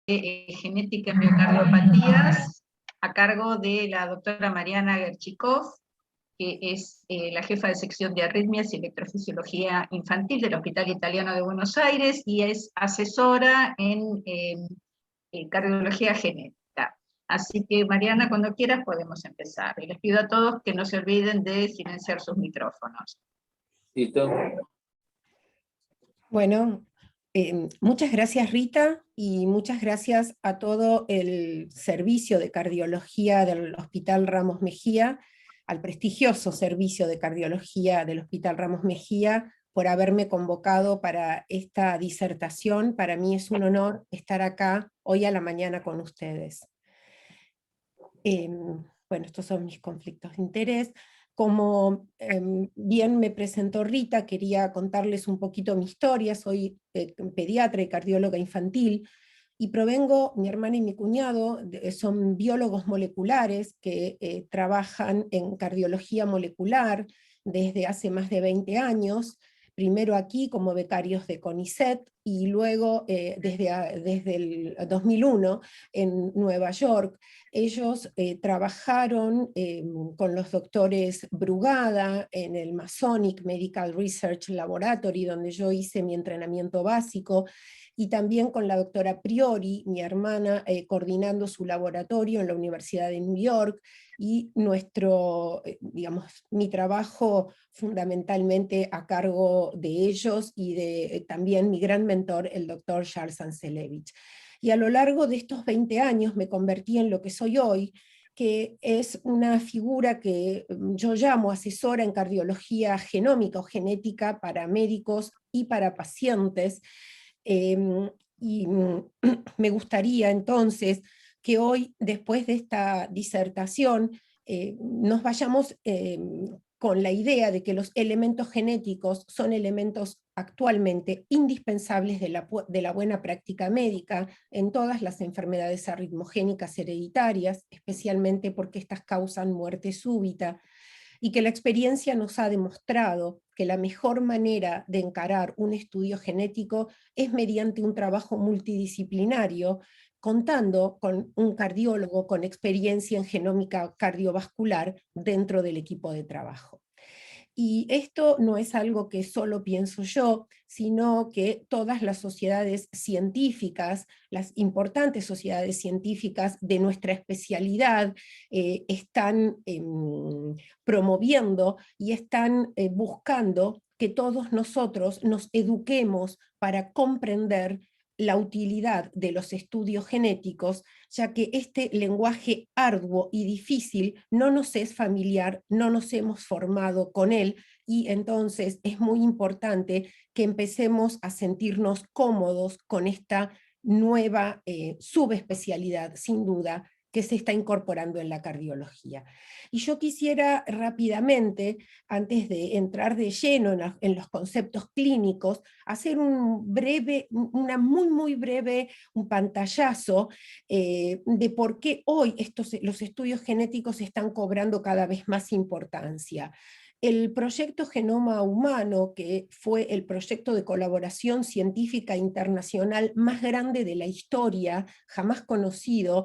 Genética en Miocardiopatías, a cargo de la doctora Mariana Gerchikov, que es la jefa de sección de arritmias y electrofisiología infantil del Hospital Italiano de Buenos Aires, y es asesora en cardiología genética. Así que, Mariana, cuando quieras podemos empezar. Y les pido a todos que no se olviden de silenciar sus micrófonos. Listo. Bueno, muchas gracias, Rita, y muchas gracias a todo el servicio de cardiología del Hospital Ramos Mejía, al prestigioso servicio de cardiología del Hospital Ramos Mejía, por haberme convocado para esta disertación. Para mí es un honor estar acá hoy a la mañana con ustedes. Bueno, estos son mis conflictos de interés. Como bien me presentó Rita, quería contarles un poquito mi historia. Soy pediatra y cardióloga infantil, y provengo, mi hermana y mi cuñado, son biólogos moleculares que trabajan en cardiología molecular desde hace más de 20 años, primero aquí como becarios de CONICET, y luego desde el 2001 en Nueva York. Ellos trabajaron con los doctores Brugada en el Masonic Medical Research Laboratory, donde yo hice mi entrenamiento básico, y también con la doctora Priori, mi hermana, coordinando su laboratorio en la Universidad de New York, y mi trabajo fundamentalmente a cargo de ellos, y de también mi gran mentor, el doctor Charles Anselevich. Y a lo largo de estos 20 años me convertí en lo que soy hoy, que es una figura que yo llamo asesora en cardiología genómica o genética para médicos y para pacientes. Y me gustaría entonces que hoy, después de esta disertación, nos vayamos con la idea de que los elementos genéticos son elementos actualmente indispensables de la buena práctica médica en todas las enfermedades arritmogénicas hereditarias, especialmente porque estas causan muerte súbita, y que la experiencia nos ha demostrado que la mejor manera de encarar un estudio genético es mediante un trabajo multidisciplinario, contando con un cardiólogo con experiencia en genómica cardiovascular dentro del equipo de trabajo. Y esto no es algo que solo pienso yo, sino que todas las sociedades científicas, las importantes sociedades científicas de nuestra especialidad, están promoviendo y están buscando que todos nosotros nos eduquemos para comprender la utilidad de los estudios genéticos, ya que este lenguaje arduo y difícil no nos es familiar, no nos hemos formado con él, y entonces es muy importante que empecemos a sentirnos cómodos con esta nueva subespecialidad, sin duda, que se está incorporando en la cardiología. Y yo quisiera rápidamente, antes de entrar de lleno en los conceptos clínicos, hacer un muy breve pantallazo de por qué hoy los estudios genéticos están cobrando cada vez más importancia. El proyecto Genoma Humano, que fue el proyecto de colaboración científica internacional más grande de la historia, jamás conocido,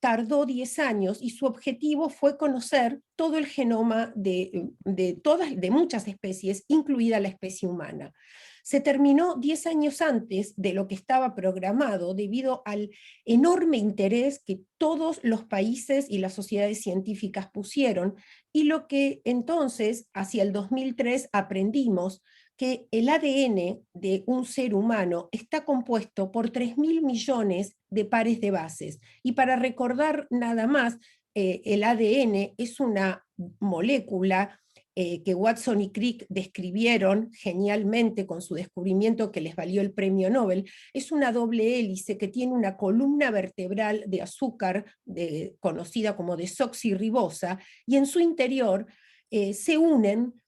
tardó 10 años, y su objetivo fue conocer todo el genoma de muchas especies, incluida la especie humana. Se terminó 10 años antes de lo que estaba programado, debido al enorme interés que todos los países y las sociedades científicas pusieron, y lo que entonces, hacia el 2003, aprendimos que el ADN de un ser humano está compuesto por 3.000 millones de pares de bases. Y para recordar nada más, el ADN es una molécula que Watson y Crick describieron genialmente con su descubrimiento que les valió el premio Nobel. Es una doble hélice que tiene una columna vertebral de azúcar conocida como desoxirribosa, y en su interior se unen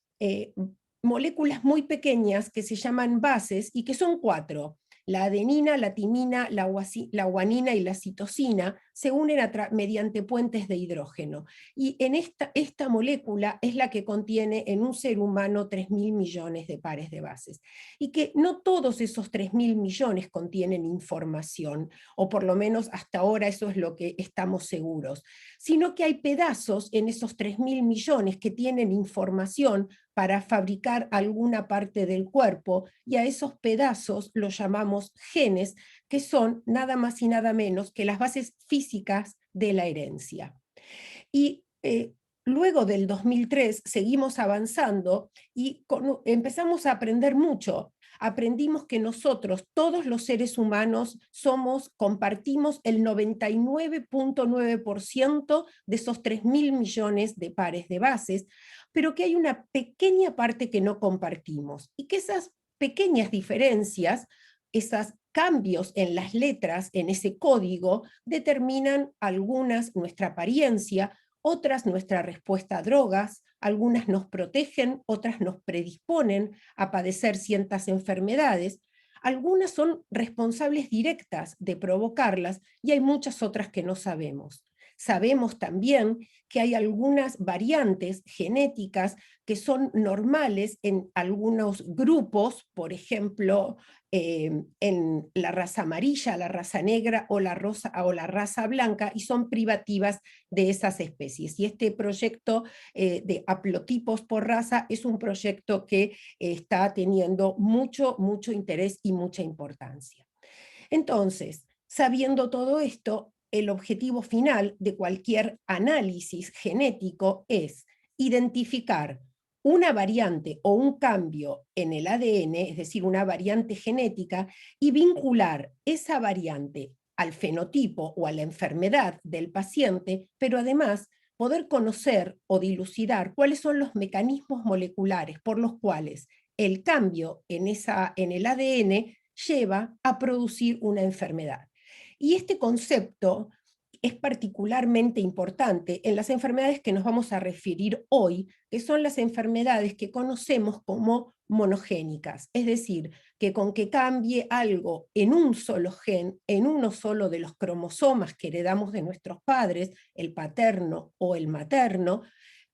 moléculas muy pequeñas que se llaman bases, y que son 4. La adenina, la timina, la guanina y la citosina se unen mediante puentes de hidrógeno. Y en esta molécula es la que contiene en un ser humano 3.000 millones de pares de bases. Y que no todos esos 3.000 millones contienen información, o por lo menos hasta ahora eso es lo que estamos seguros, sino que hay pedazos en esos 3.000 millones que tienen información para fabricar alguna parte del cuerpo, y a esos pedazos los llamamos genes, que son nada más y nada menos que las bases físicas de la herencia. Y luego del 2003 seguimos avanzando y empezamos a aprender mucho. Aprendimos que nosotros, todos los seres humanos, compartimos el 99.9% de esos 3.000 millones de pares de bases, pero que hay una pequeña parte que no compartimos, y que esas pequeñas diferencias, esos cambios en las letras, en ese código, determinan algunas nuestra apariencia, otras nuestra respuesta a drogas, algunas nos protegen, otras nos predisponen a padecer ciertas enfermedades, algunas son responsables directas de provocarlas y hay muchas otras que no sabemos. Sabemos también que hay algunas variantes genéticas que son normales en algunos grupos, por ejemplo, en la raza amarilla, la raza negra o la raza blanca, y son privativas de esas especies. Y este proyecto de haplotipos por raza es un proyecto que está teniendo mucho interés y mucha importancia. Entonces, sabiendo todo esto, el objetivo final de cualquier análisis genético es identificar una variante o un cambio en el ADN, es decir, una variante genética, y vincular esa variante al fenotipo o a la enfermedad del paciente, pero además poder conocer o dilucidar cuáles son los mecanismos moleculares por los cuales el cambio en el ADN lleva a producir una enfermedad. Y este concepto es particularmente importante en las enfermedades que nos vamos a referir hoy, que son las enfermedades que conocemos como monogénicas, es decir, que con que cambie algo en un solo gen, en uno solo de los cromosomas que heredamos de nuestros padres, el paterno o el materno,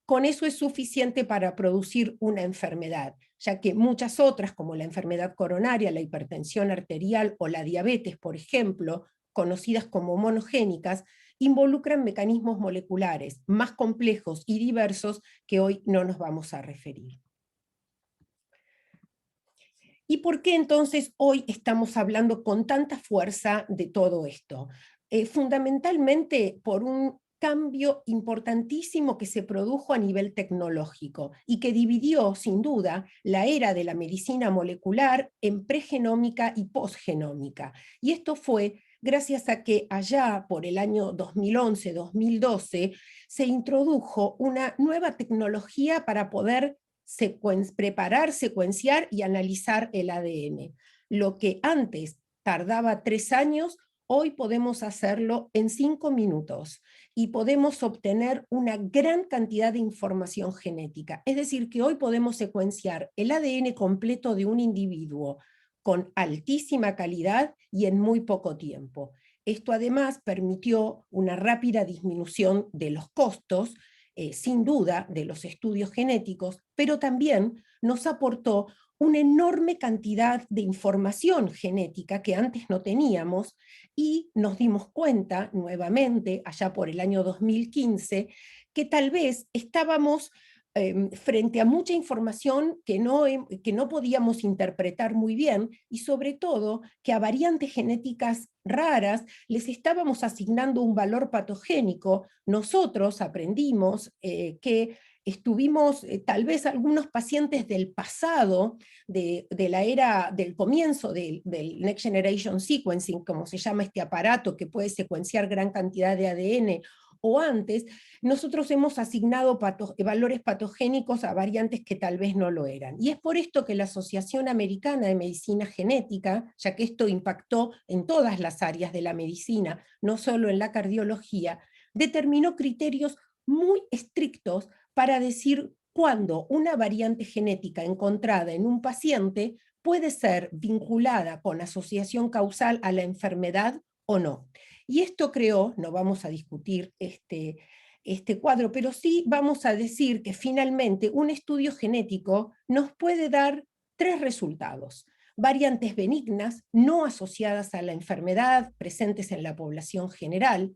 con eso es suficiente para producir una enfermedad, ya que muchas otras, como la enfermedad coronaria, la hipertensión arterial o la diabetes, por ejemplo, conocidas como monogénicas, involucran mecanismos moleculares más complejos y diversos que hoy no nos vamos a referir. ¿Y por qué entonces hoy estamos hablando con tanta fuerza de todo esto? Fundamentalmente por un cambio importantísimo que se produjo a nivel tecnológico y que dividió, sin duda, la era de la medicina molecular en pregenómica y posgenómica. Y esto fue gracias a que allá por el año 2011-2012 se introdujo una nueva tecnología para poder preparar, secuenciar y analizar el ADN. Lo que antes tardaba 3 años, hoy podemos hacerlo en 5 minutos y podemos obtener una gran cantidad de información genética. Es decir, que hoy podemos secuenciar el ADN completo de un individuo con altísima calidad y en muy poco tiempo. Esto además permitió una rápida disminución de los costos, sin duda, de los estudios genéticos, pero también nos aportó una enorme cantidad de información genética que antes no teníamos, y nos dimos cuenta nuevamente, allá por el año 2015, que tal vez estábamos frente a mucha información que no podíamos interpretar muy bien, y sobre todo que a variantes genéticas raras les estábamos asignando un valor patogénico. Nosotros aprendimos que estuvimos, tal vez algunos pacientes del pasado, de la era del comienzo del Next Generation Sequencing, como se llama este aparato que puede secuenciar gran cantidad de ADN, o antes, nosotros hemos asignado valores patogénicos a variantes que tal vez no lo eran. Y es por esto que la Asociación Americana de Medicina Genética, ya que esto impactó en todas las áreas de la medicina, no solo en la cardiología, determinó criterios muy estrictos para decir cuándo una variante genética encontrada en un paciente puede ser vinculada con asociación causal a la enfermedad o no. Y esto creo, no vamos a discutir este cuadro, pero sí vamos a decir que finalmente un estudio genético nos puede dar 3 resultados: variantes benignas, no asociadas a la enfermedad, presentes en la población general;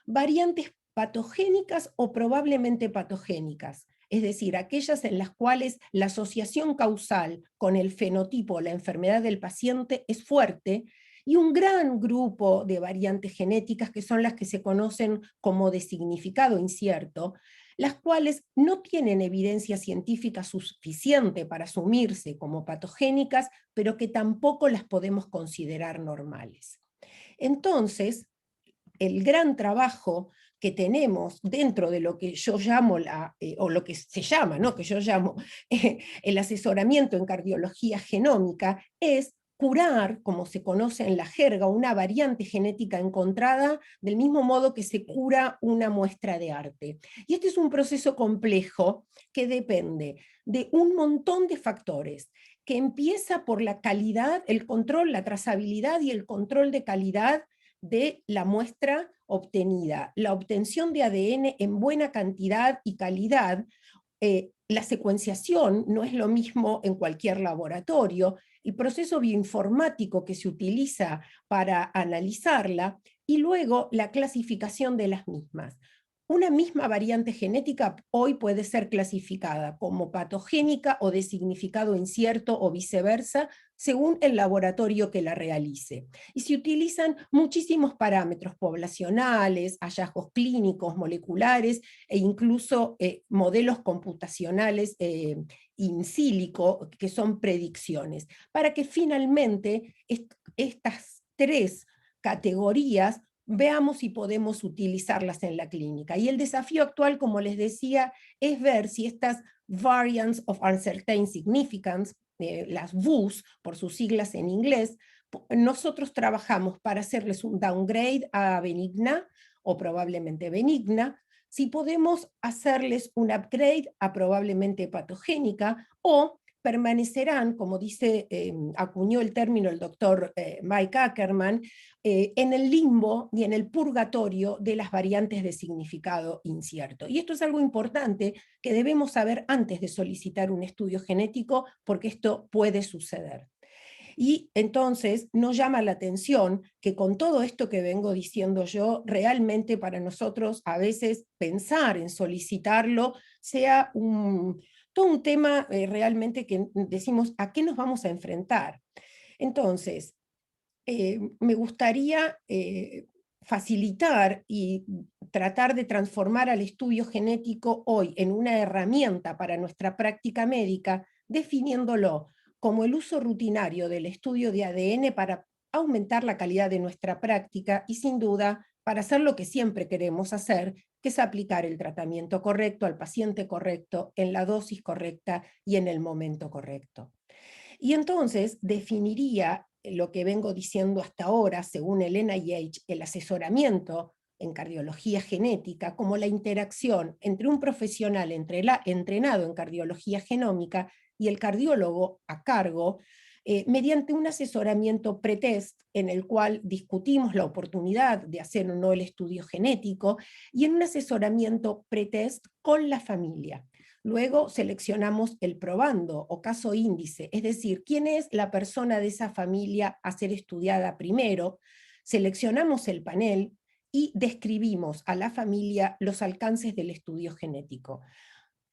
variantes patogénicas o probablemente patogénicas, es decir, aquellas en las cuales la asociación causal con el fenotipo o la enfermedad del paciente es fuerte; y un gran grupo de variantes genéticas que son las que se conocen como de significado incierto, las cuales no tienen evidencia científica suficiente para asumirse como patogénicas, pero que tampoco las podemos considerar normales. Entonces, el gran trabajo que tenemos dentro de lo que yo llamo, o lo que se llama, ¿no? Que yo llamo el asesoramiento en cardiología genómica, es curar, como se conoce en la jerga, una variante genética encontrada, del mismo modo que se cura una muestra de arte. Y este es un proceso complejo que depende de un montón de factores, que empieza por la calidad, el control, la trazabilidad y el control de calidad de la muestra obtenida, la obtención de ADN en buena cantidad y calidad. La secuenciación no es lo mismo en cualquier laboratorio, el proceso bioinformático que se utiliza para analizarla, y luego la clasificación de las mismas. Una misma variante genética hoy puede ser clasificada como patogénica o de significado incierto o viceversa, según el laboratorio que la realice. Y se utilizan muchísimos parámetros poblacionales, hallazgos clínicos, moleculares e incluso modelos computacionales in silico, que son predicciones, para que finalmente estas 3 categorías veamos si podemos utilizarlas en la clínica. Y el desafío actual, como les decía, es ver si estas variants of uncertain significance, las VUS, por sus siglas en inglés, nosotros trabajamos para hacerles un downgrade a benigna o probablemente benigna, si podemos hacerles un upgrade a probablemente patogénica, o permanecerán, como acuñó el término el doctor Mike Ackerman, en el limbo y en el purgatorio de las variantes de significado incierto. Y esto es algo importante que debemos saber antes de solicitar un estudio genético, porque esto puede suceder. Y entonces nos llama la atención que con todo esto que vengo diciendo yo, realmente para nosotros a veces pensar en solicitarlo sea todo un tema realmente que decimos, ¿a qué nos vamos a enfrentar? Entonces, me gustaría facilitar y tratar de transformar al estudio genético hoy en una herramienta para nuestra práctica médica, definiéndolo como el uso rutinario del estudio de ADN para aumentar la calidad de nuestra práctica y, sin duda, para hacer lo que siempre queremos hacer, que es aplicar el tratamiento correcto al paciente correcto, en la dosis correcta y en el momento correcto. Y entonces definiría lo que vengo diciendo hasta ahora, según el NIH, el asesoramiento en cardiología genética, como la interacción entre un profesional entrenado en cardiología genómica y el cardiólogo a cargo, mediante un asesoramiento pretest en el cual discutimos la oportunidad de hacer o no el estudio genético, y en un asesoramiento pretest con la familia. Luego seleccionamos el probando o caso índice, es decir, quién es la persona de esa familia a ser estudiada primero, seleccionamos el panel y describimos a la familia los alcances del estudio genético.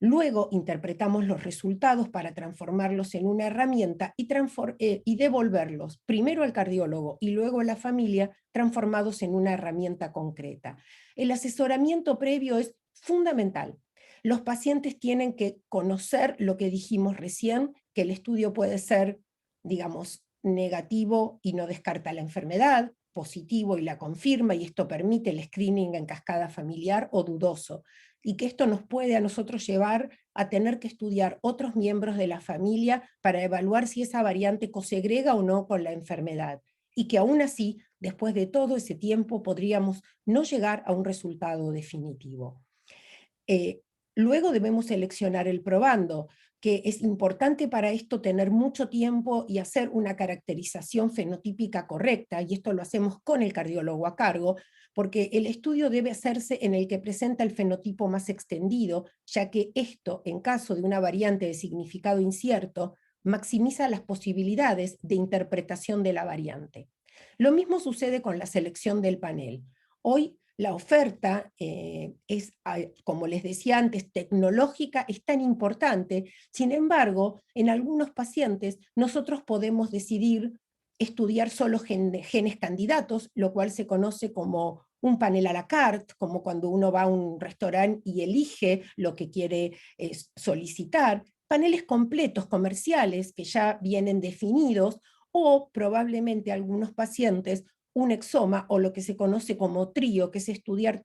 Luego interpretamos los resultados para transformarlos en una herramienta y devolverlos primero al cardiólogo y luego a la familia, transformados en una herramienta concreta. El asesoramiento previo es fundamental. Los pacientes tienen que conocer lo que dijimos recién, que el estudio puede ser, digamos, negativo y no descarta la enfermedad, positivo y la confirma, y esto permite el screening en cascada familiar, o dudoso, y que esto nos puede a nosotros llevar a tener que estudiar otros miembros de la familia para evaluar si esa variante cosegrega o no con la enfermedad, y que aún así, después de todo ese tiempo, podríamos no llegar a un resultado definitivo. Luego debemos seleccionar el probando, que es importante para esto tener mucho tiempo y hacer una caracterización fenotípica correcta, y esto lo hacemos con el cardiólogo a cargo, porque el estudio debe hacerse en el que presenta el fenotipo más extendido, ya que esto, en caso de una variante de significado incierto, maximiza las posibilidades de interpretación de la variante. Lo mismo sucede con la selección del panel. Hoy la oferta es, como les decía antes, tecnológica, es tan importante. Sin embargo, en algunos pacientes nosotros podemos decidir estudiar solo genes candidatos, lo cual se conoce como un panel a la carte, como cuando uno va a un restaurante y elige lo que quiere solicitar, paneles completos comerciales que ya vienen definidos, o probablemente algunos pacientes un exoma o lo que se conoce como trío, que es estudiar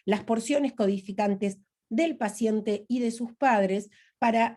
las porciones codificantes del paciente y de sus padres para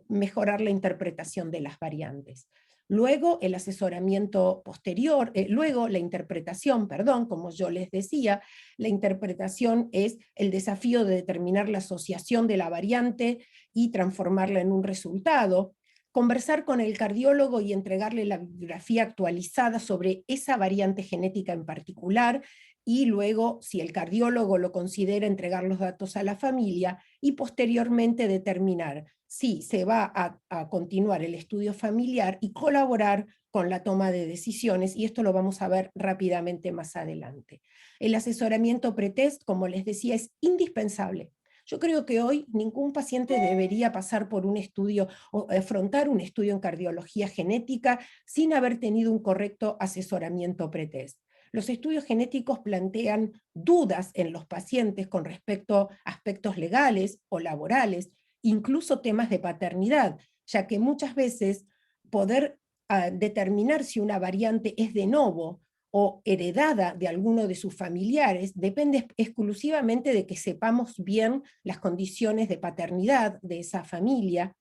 mejorar la interpretación de las variantes. Luego el asesoramiento posterior, luego la interpretación, perdón, como yo les decía, la interpretación es el desafío de determinar la asociación de la variante y transformarla en un resultado. Conversar con el cardiólogo y entregarle la bibliografía actualizada sobre esa variante genética en particular, y luego, si el cardiólogo lo considera, entregar los datos a la familia y posteriormente determinar si se va a continuar el estudio familiar y colaborar con la toma de decisiones, y esto lo vamos a ver rápidamente más adelante. El asesoramiento pretest, como les decía, es indispensable. Yo creo que hoy ningún paciente debería pasar por un estudio o afrontar un estudio en cardiología genética sin haber tenido un correcto asesoramiento pretest. Los estudios genéticos plantean dudas en los pacientes con respecto a aspectos legales o laborales, incluso temas de paternidad, ya que muchas veces poder determinar si una variante es de novo o heredada de alguno de sus familiares depende exclusivamente de que sepamos bien las condiciones de paternidad de esa familia.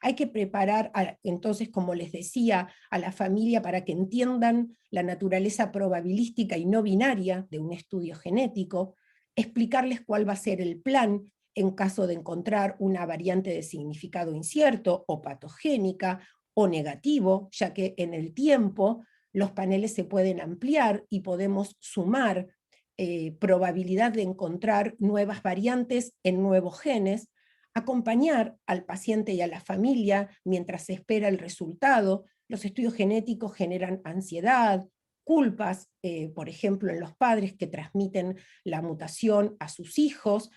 Hay que preparar, entonces, como les decía, a la familia para que entiendan la naturaleza probabilística y no binaria de un estudio genético, explicarles cuál va a ser el plan en caso de encontrar una variante de significado incierto o patogénica o negativo, ya que en el tiempo los paneles se pueden ampliar y podemos sumar probabilidad de encontrar nuevas variantes en nuevos genes, acompañar al paciente y a la familia mientras se espera el resultado. Los estudios genéticos generan ansiedad, culpas, por ejemplo, en los padres que transmiten la mutación a sus hijos,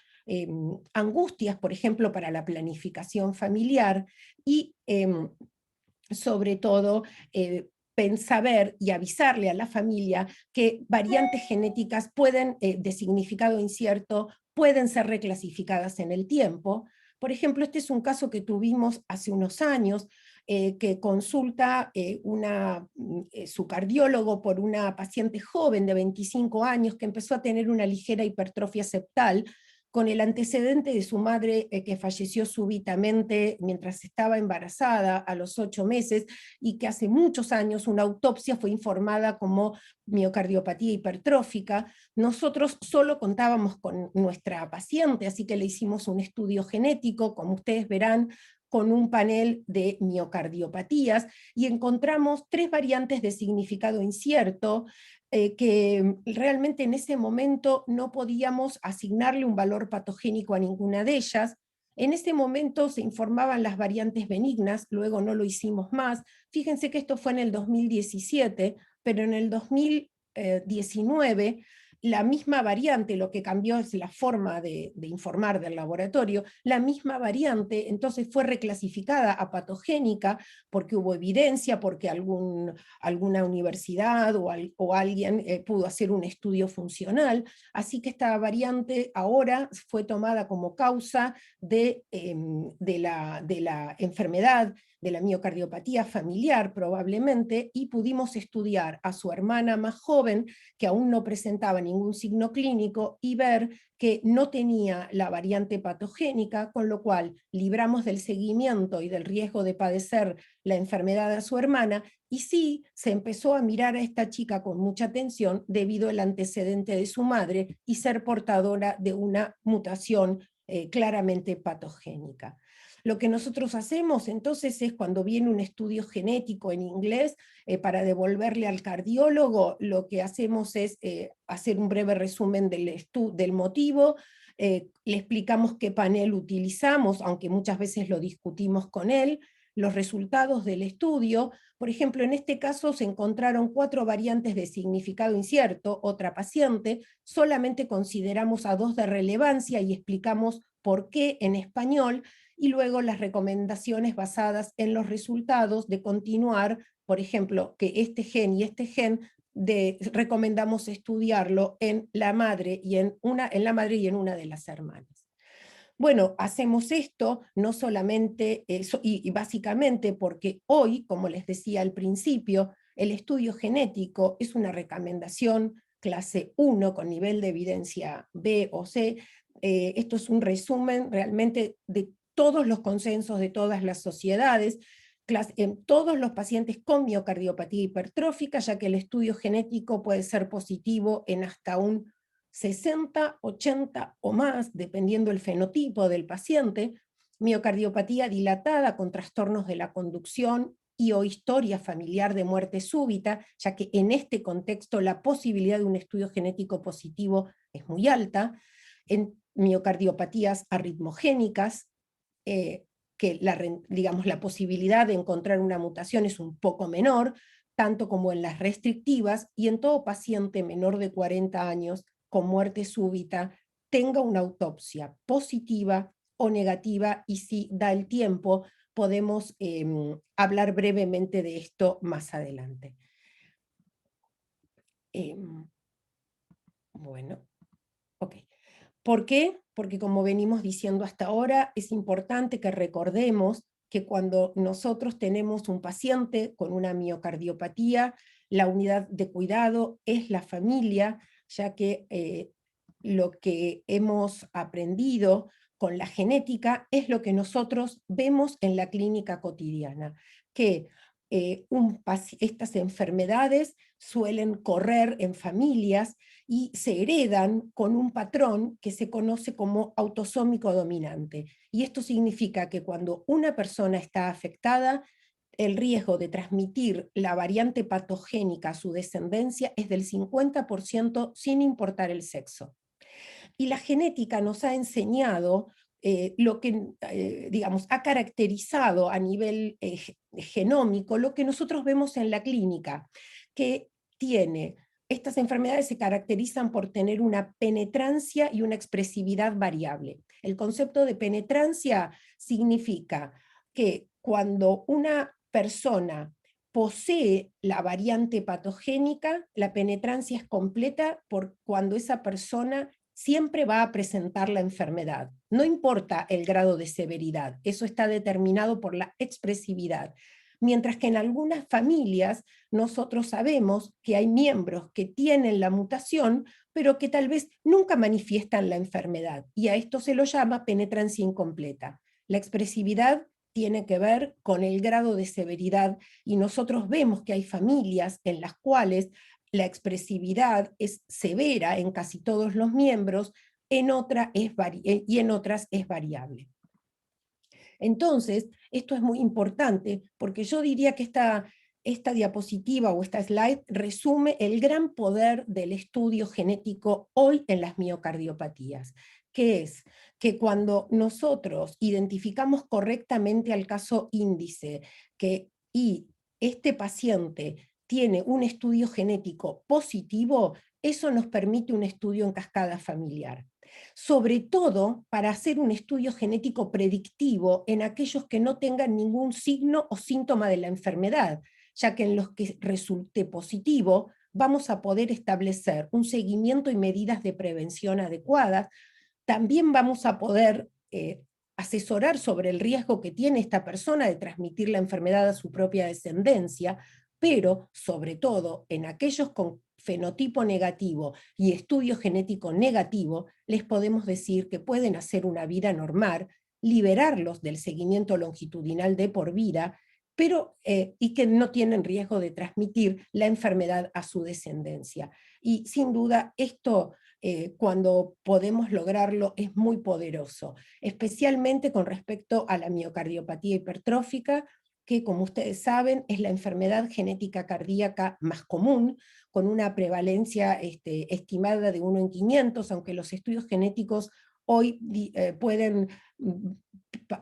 angustias, por ejemplo, para la planificación familiar, y sobre todo saber y avisarle a la familia que variantes genéticas pueden, de significado incierto, pueden ser reclasificadas en el tiempo. Por ejemplo, este es un caso que tuvimos hace unos años, que consulta su cardiólogo por una paciente joven de 25 años que empezó a tener una ligera hipertrofia septal, con el antecedente de su madre que falleció súbitamente mientras estaba embarazada a los 8 meses, y que hace muchos años una autopsia fue informada como miocardiopatía hipertrófica. Nosotros solo contábamos con nuestra paciente, así que le hicimos un estudio genético, como ustedes verán, con un panel de miocardiopatías, y encontramos 3 variantes de significado incierto, que realmente en ese momento no podíamos asignarle un valor patogénico a ninguna de ellas. En ese momento se informaban las variantes benignas, luego no lo hicimos más. Fíjense que esto fue en el 2017, pero en el 2019 la misma variante, lo que cambió es la forma de informar del laboratorio, la misma variante entonces fue reclasificada a patogénica porque hubo evidencia, porque alguna universidad o alguien pudo hacer un estudio funcional, así que esta variante ahora fue tomada como causa de la enfermedad, de la miocardiopatía familiar probablemente, y pudimos estudiar a su hermana más joven, que aún no presentaba ningún signo clínico, y ver que no tenía la variante patogénica, con lo cual libramos del seguimiento y del riesgo de padecer la enfermedad de su hermana, y sí se empezó a mirar a esta chica con mucha atención debido al antecedente de su madre y ser portadora de una mutación claramente patogénica. Lo que nosotros hacemos entonces es, cuando viene un estudio genético en inglés, para devolverle al cardiólogo, lo que hacemos es hacer un breve resumen del motivo, le explicamos qué panel utilizamos, aunque muchas veces lo discutimos con él, los resultados del estudio. Por ejemplo, en este caso se encontraron 4 variantes de significado incierto, otra paciente, solamente consideramos a 2 de relevancia y explicamos por qué en español, y luego las recomendaciones basadas en los resultados de continuar, por ejemplo, que este gen y este gen recomendamos estudiarlo en la madre y en una de las hermanas. Bueno, hacemos esto no solamente, y básicamente porque hoy, como les decía al principio, el estudio genético es una recomendación clase 1 con nivel de evidencia B o C. Esto es un resumen realmente de todos los consensos de todas las sociedades, en todos los pacientes con miocardiopatía hipertrófica, ya que el estudio genético puede ser positivo en hasta un 60, 80 o más, dependiendo el fenotipo del paciente, miocardiopatía dilatada con trastornos de la conducción y o historia familiar de muerte súbita, ya que en este contexto la posibilidad de un estudio genético positivo es muy alta, en miocardiopatías arritmogénicas, que la posibilidad de encontrar una mutación es un poco menor, tanto como en las restrictivas, y en todo paciente menor de 40 años con muerte súbita tenga una autopsia positiva o negativa, y si da el tiempo podemos hablar brevemente de esto más adelante. Bueno, ok. ¿Por qué? Porque, como venimos diciendo hasta ahora, es importante que recordemos que cuando nosotros tenemos un paciente con una miocardiopatía, la unidad de cuidado es la familia, ya que lo que hemos aprendido con la genética es lo que nosotros vemos en la clínica cotidiana, que estas enfermedades suelen correr en familias y se heredan con un patrón que se conoce como autosómico dominante. Y esto significa que cuando una persona está afectada, el riesgo de transmitir la variante patogénica a su descendencia es del 50% sin importar el sexo. Y la genética nos ha enseñado lo que, digamos, ha caracterizado a nivel genómico lo que nosotros vemos en la clínica, que estas enfermedades se caracterizan por tener una penetrancia y una expresividad variable. El concepto de penetrancia significa que cuando una persona posee la variante patogénica, la penetrancia es completa por cuando esa persona siempre va a presentar la enfermedad. No importa el grado de severidad, eso está determinado por la expresividad. Mientras que en algunas familias nosotros sabemos que hay miembros que tienen la mutación, pero que tal vez nunca manifiestan la enfermedad, y a esto se lo llama penetrancia incompleta. La expresividad tiene que ver con el grado de severidad, y nosotros vemos que hay familias en las cuales la expresividad es severa en casi todos los miembros, y en otras es variable. Entonces, esto es muy importante, porque yo diría que esta diapositiva o esta slide resume el gran poder del estudio genético hoy en las miocardiopatías, que es que cuando nosotros identificamos correctamente al caso índice y este paciente tiene un estudio genético positivo, eso nos permite un estudio en cascada familiar. Sobre todo para hacer un estudio genético predictivo en aquellos que no tengan ningún signo o síntoma de la enfermedad, ya que en los que resulte positivo vamos a poder establecer un seguimiento y medidas de prevención adecuadas. También vamos a poder asesorar sobre el riesgo que tiene esta persona de transmitir la enfermedad a su propia descendencia, pero sobre todo en aquellos con fenotipo negativo y estudio genético negativo, les podemos decir que pueden hacer una vida normal, liberarlos del seguimiento longitudinal de por vida, y que no tienen riesgo de transmitir la enfermedad a su descendencia. Y sin duda esto cuando podemos lograrlo es muy poderoso, especialmente con respecto a la miocardiopatía hipertrófica, que como ustedes saben es la enfermedad genética cardíaca más común, con una prevalencia estimada de 1 en 500, aunque los estudios genéticos hoy pueden,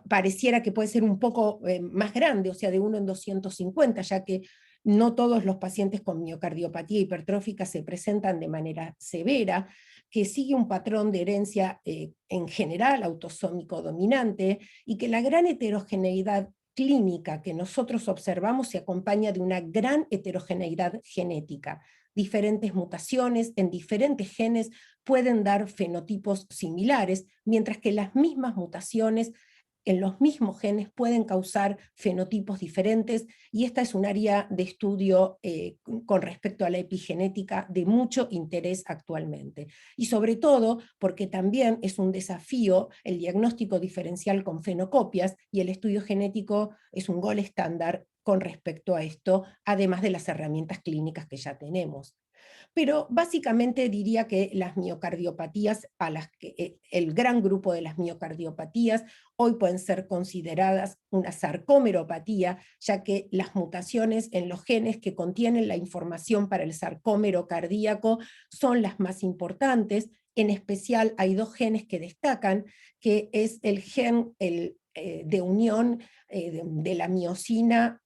pareciera que puede ser un poco más grande, o sea, de 1 en 250, ya que no todos los pacientes con miocardiopatía hipertrófica se presentan de manera severa, que sigue un patrón de herencia en general autosómico dominante, y que la gran heterogeneidad clínica que nosotros observamos se acompaña de una gran heterogeneidad genética. Diferentes mutaciones en diferentes genes pueden dar fenotipos similares, mientras que las mismas mutaciones en los mismos genes pueden causar fenotipos diferentes, y esta es un área de estudio con respecto a la epigenética de mucho interés actualmente. Y sobre todo porque también es un desafío el diagnóstico diferencial con fenocopias, y el estudio genético es un gol estándar con respecto a esto, además de las herramientas clínicas que ya tenemos. Pero básicamente diría que las miocardiopatías, el gran grupo de las miocardiopatías, hoy pueden ser consideradas una sarcómeropatía, ya que las mutaciones en los genes que contienen la información para el sarcómero cardíaco son las más importantes. En especial hay 2 genes que destacan, que es el gen de unión de la miosina,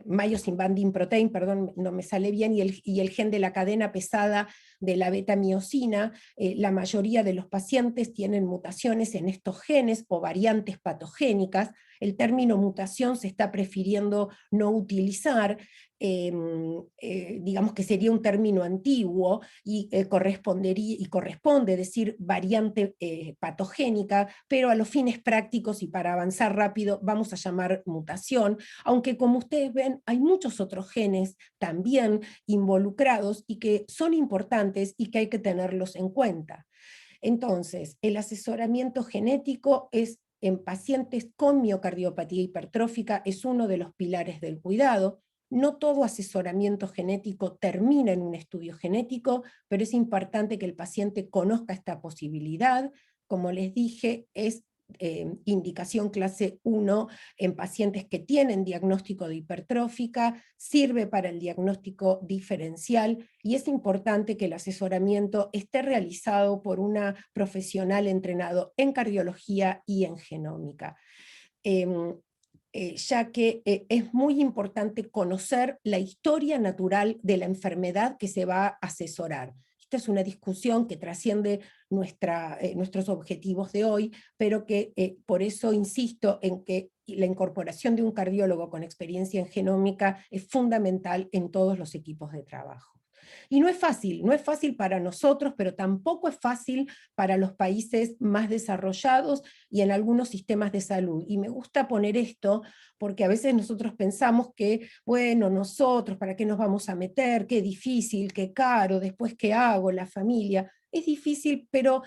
myosin binding protein, perdón, no me sale bien, y el gen de la cadena pesada de la beta-miosina. La mayoría de los pacientes tienen mutaciones en estos genes o variantes patogénicas. El término mutación se está prefiriendo no utilizar, digamos que sería un término antiguo, y corresponde decir variante patogénica, pero a los fines prácticos y para avanzar rápido vamos a llamar mutación, aunque como ustedes ven hay muchos otros genes también involucrados y que son importantes y que hay que tenerlos en cuenta. Entonces, el asesoramiento genético en pacientes con miocardiopatía hipertrófica es uno de los pilares del cuidado. No todo asesoramiento genético termina en un estudio genético, pero es importante que el paciente conozca esta posibilidad. Como les dije, es indicación clase 1 en pacientes que tienen diagnóstico de hipertrófica, sirve para el diagnóstico diferencial, y es importante que el asesoramiento esté realizado por una profesional entrenado en cardiología y en genómica. Ya que es muy importante conocer la historia natural de la enfermedad que se va a asesorar. Esta es una discusión que trasciende nuestros objetivos de hoy, pero que por eso insisto en que la incorporación de un cardiólogo con experiencia en genómica es fundamental en todos los equipos de trabajo. Y no es fácil para nosotros, pero tampoco es fácil para los países más desarrollados y en algunos sistemas de salud. Y me gusta poner esto porque a veces nosotros pensamos que, bueno, nosotros, ¿para qué nos vamos a meter? Qué difícil, qué caro, después qué hago, la familia. Es difícil, pero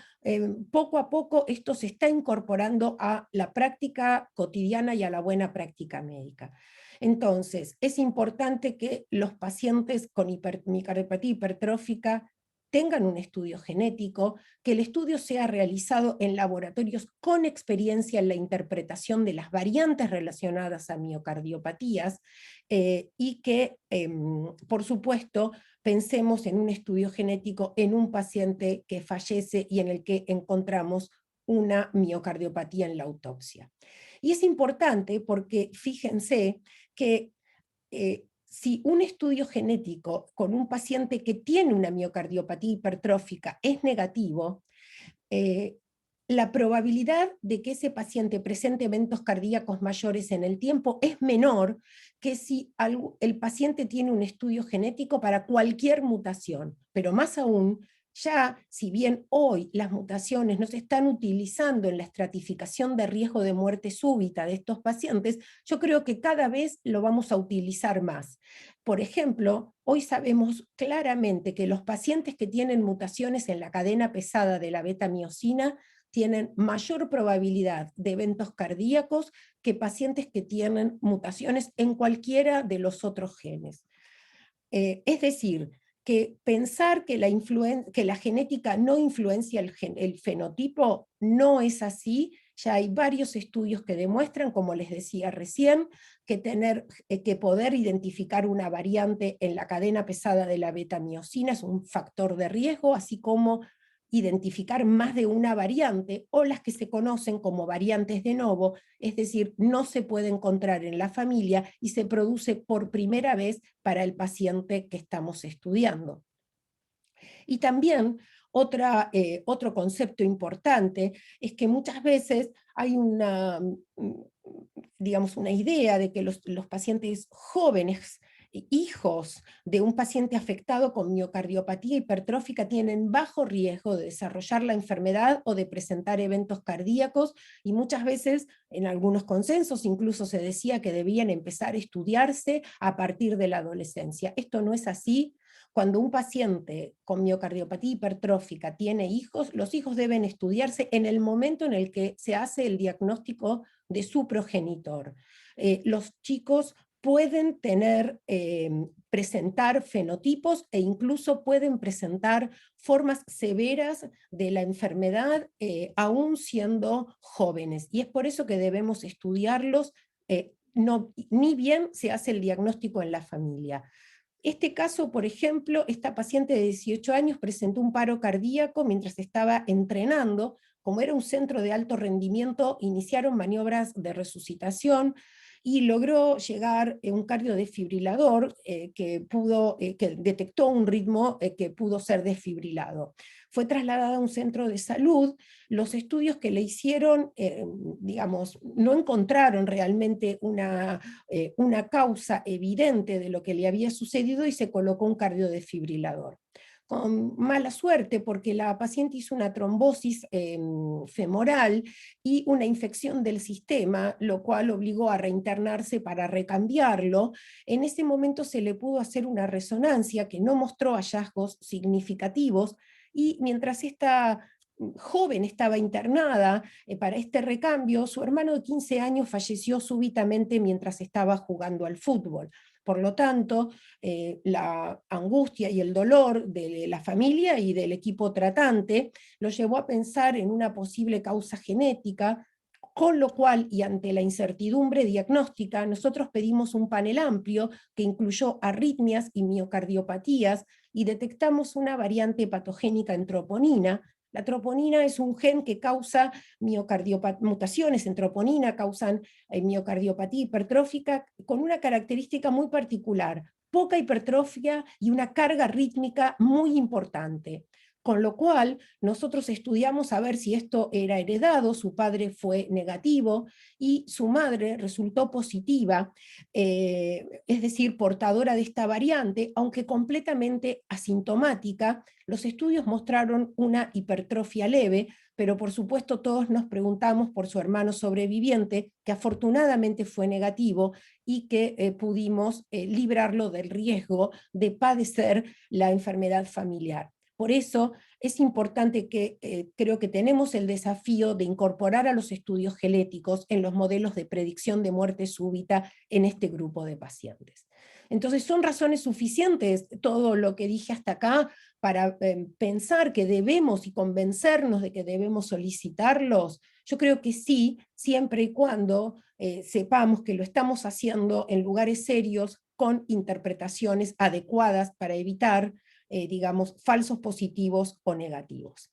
poco a poco esto se está incorporando a la práctica cotidiana y a la buena práctica médica. Entonces, es importante que los pacientes con miocardiopatía hipertrófica tengan un estudio genético, que el estudio sea realizado en laboratorios con experiencia en la interpretación de las variantes relacionadas a miocardiopatías, y que, por supuesto, pensemos en un estudio genético en un paciente que fallece y en el que encontramos una miocardiopatía en la autopsia. Y es importante porque fíjense que si un estudio genético con un paciente que tiene una miocardiopatía hipertrófica es negativo, eh, la probabilidad de que ese paciente presente eventos cardíacos mayores en el tiempo es menor que si el paciente tiene un estudio genético para cualquier mutación, pero más aún, ya si bien hoy las mutaciones no se están utilizando en la estratificación de riesgo de muerte súbita de estos pacientes, yo creo que cada vez lo vamos a utilizar más. Por ejemplo, hoy sabemos claramente que los pacientes que tienen mutaciones en la cadena pesada de la beta-miosina tienen mayor probabilidad de eventos cardíacos que pacientes que tienen mutaciones en cualquiera de los otros genes. Es decir, que pensar que la genética no influencia el fenotipo no es así. Ya hay varios estudios que demuestran, como les decía recién, que poder identificar una variante en la cadena pesada de la beta-miosina es un factor de riesgo, así como identificar más de una variante, o las que se conocen como variantes de novo, es decir, no se puede encontrar en la familia y se produce por primera vez para el paciente que estamos estudiando. Y también otro concepto importante es que muchas veces hay digamos, una idea de que los pacientes jóvenes, hijos de un paciente afectado con miocardiopatía hipertrófica, tienen bajo riesgo de desarrollar la enfermedad o de presentar eventos cardíacos, y muchas veces en algunos consensos incluso se decía que debían empezar a estudiarse a partir de la adolescencia. Esto no es así. Cuando un paciente con miocardiopatía hipertrófica tiene hijos, los hijos deben estudiarse en el momento en el que se hace el diagnóstico de su progenitor. Los chicos pueden presentar fenotipos e incluso pueden presentar formas severas de la enfermedad aún siendo jóvenes. Y es por eso que debemos estudiarlos, ni bien se hace el diagnóstico en la familia. Este caso, por ejemplo, esta paciente de 18 años presentó un paro cardíaco mientras estaba entrenando. Como era un centro de alto rendimiento, iniciaron maniobras de resucitación y logró llegar un cardiodesfibrilador que detectó un ritmo que pudo ser desfibrilado. Fue trasladada a un centro de salud. Los estudios que le hicieron, digamos, no encontraron realmente una causa evidente de lo que le había sucedido y se colocó un cardiodesfibrilador. Con mala suerte, porque la paciente hizo una trombosis femoral y una infección del sistema, lo cual obligó a reinternarse para recambiarlo. En ese momento se le pudo hacer una resonancia que no mostró hallazgos significativos, y mientras esta joven estaba internada para este recambio, su hermano de 15 años falleció súbitamente mientras estaba jugando al fútbol. Por lo tanto, la angustia y el dolor de la familia y del equipo tratante lo llevó a pensar en una posible causa genética, con lo cual, y ante la incertidumbre diagnóstica, nosotros pedimos un panel amplio que incluyó arritmias y miocardiopatías, y detectamos una variante patogénica en troponina. La troponina es un gen que causa mutaciones en troponina, causan miocardiopatía hipertrófica, con una característica muy particular: poca hipertrofia y una carga rítmica muy importante. Con lo cual, nosotros estudiamos a ver si esto era heredado. Su padre fue negativo y su madre resultó positiva, es decir, portadora de esta variante, aunque completamente asintomática. Los estudios mostraron una hipertrofia leve, pero por supuesto todos nos preguntamos por su hermano sobreviviente, que afortunadamente fue negativo y que pudimos librarlo del riesgo de padecer la enfermedad familiar. Por eso es importante que creo que tenemos el desafío de incorporar a los estudios genéticos en los modelos de predicción de muerte súbita en este grupo de pacientes. Entonces, ¿son razones suficientes todo lo que dije hasta acá para pensar que debemos y convencernos de que debemos solicitarlos? Yo creo que sí, siempre y cuando sepamos que lo estamos haciendo en lugares serios, con interpretaciones adecuadas para evitar digamos, falsos positivos o negativos.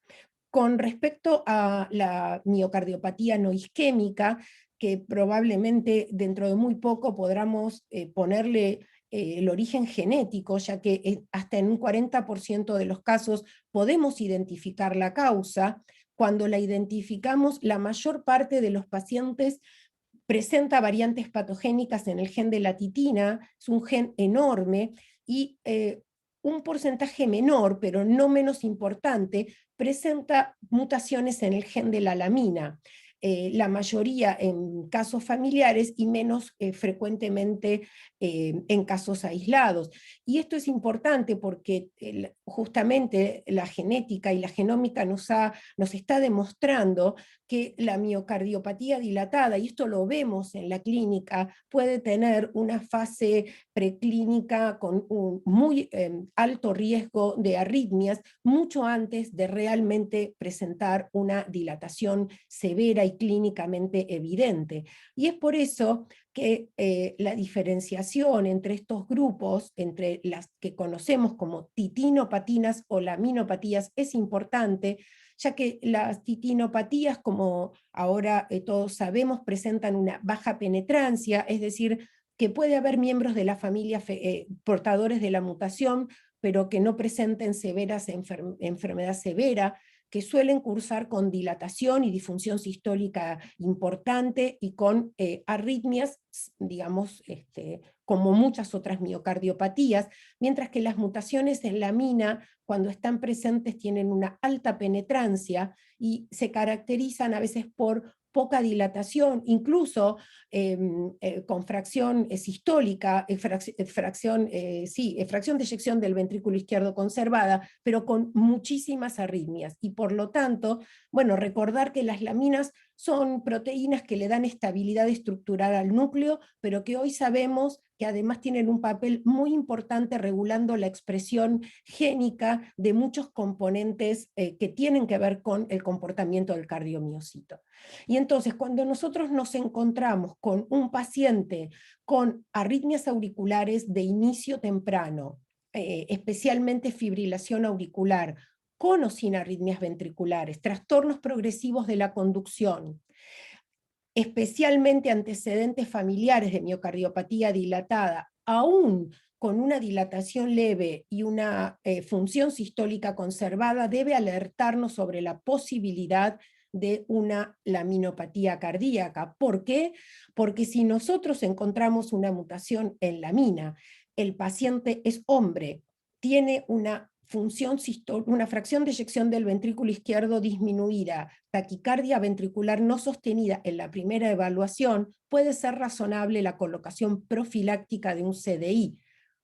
Con respecto a la miocardiopatía no isquémica, que probablemente dentro de muy poco podamos ponerle el origen genético, ya que hasta en un 40% de los casos podemos identificar la causa. Cuando la identificamos, la mayor parte de los pacientes presenta variantes patogénicas en el gen de la titina. Es un gen enorme, y un porcentaje menor, pero no menos importante, presenta mutaciones en el gen de la alamina. La mayoría en casos familiares y menos frecuentemente en casos aislados. Y esto es importante porque justamente la genética y la genómica nos está demostrando que la miocardiopatía dilatada, y esto lo vemos en la clínica, puede tener una fase preclínica con un muy alto riesgo de arritmias, mucho antes de realmente presentar una dilatación severa y clínicamente evidente. Y es por eso que la diferenciación entre estos grupos, entre las que conocemos como titinopatinas o laminopatías, es importante, ya que las titinopatías, como ahora todos sabemos, presentan una baja penetrancia, es decir, que puede haber miembros de la familia portadores de la mutación, pero que no presenten enfermedad severa, que suelen cursar con dilatación y disfunción sistólica importante y con arritmias, digamos, como muchas otras miocardiopatías, mientras que las mutaciones en la mina, cuando están presentes, tienen una alta penetrancia y se caracterizan a veces por poca dilatación, incluso con fracción sistólica, fracción de eyección del ventrículo izquierdo conservada, pero con muchísimas arritmias. Y por lo tanto, bueno, recordar que las laminas son proteínas que le dan estabilidad estructural al núcleo, pero que hoy sabemos que además tienen un papel muy importante regulando la expresión génica de muchos componentes que tienen que ver con el comportamiento del cardiomiocito. Y entonces, cuando nosotros nos encontramos con un paciente con arritmias auriculares de inicio temprano, especialmente fibrilación auricular, con o sin arritmias ventriculares, trastornos progresivos de la conducción, especialmente antecedentes familiares de miocardiopatía dilatada, aún con una dilatación leve y una función sistólica conservada, debe alertarnos sobre la posibilidad de una laminopatía cardíaca. ¿Por qué? Porque si nosotros encontramos una mutación en lamina, el paciente es hombre, tiene una una fracción de eyección del ventrículo izquierdo disminuida, taquicardia ventricular no sostenida en la primera evaluación, puede ser razonable la colocación profiláctica de un CDI.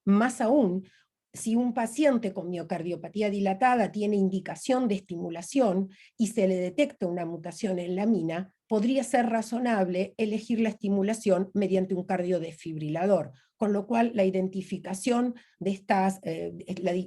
Más aún, si un paciente con miocardiopatía dilatada tiene indicación de estimulación y se le detecta una mutación en la mina, podría ser razonable elegir la estimulación mediante un cardiodesfibrilador, con lo cual la identificación de estas,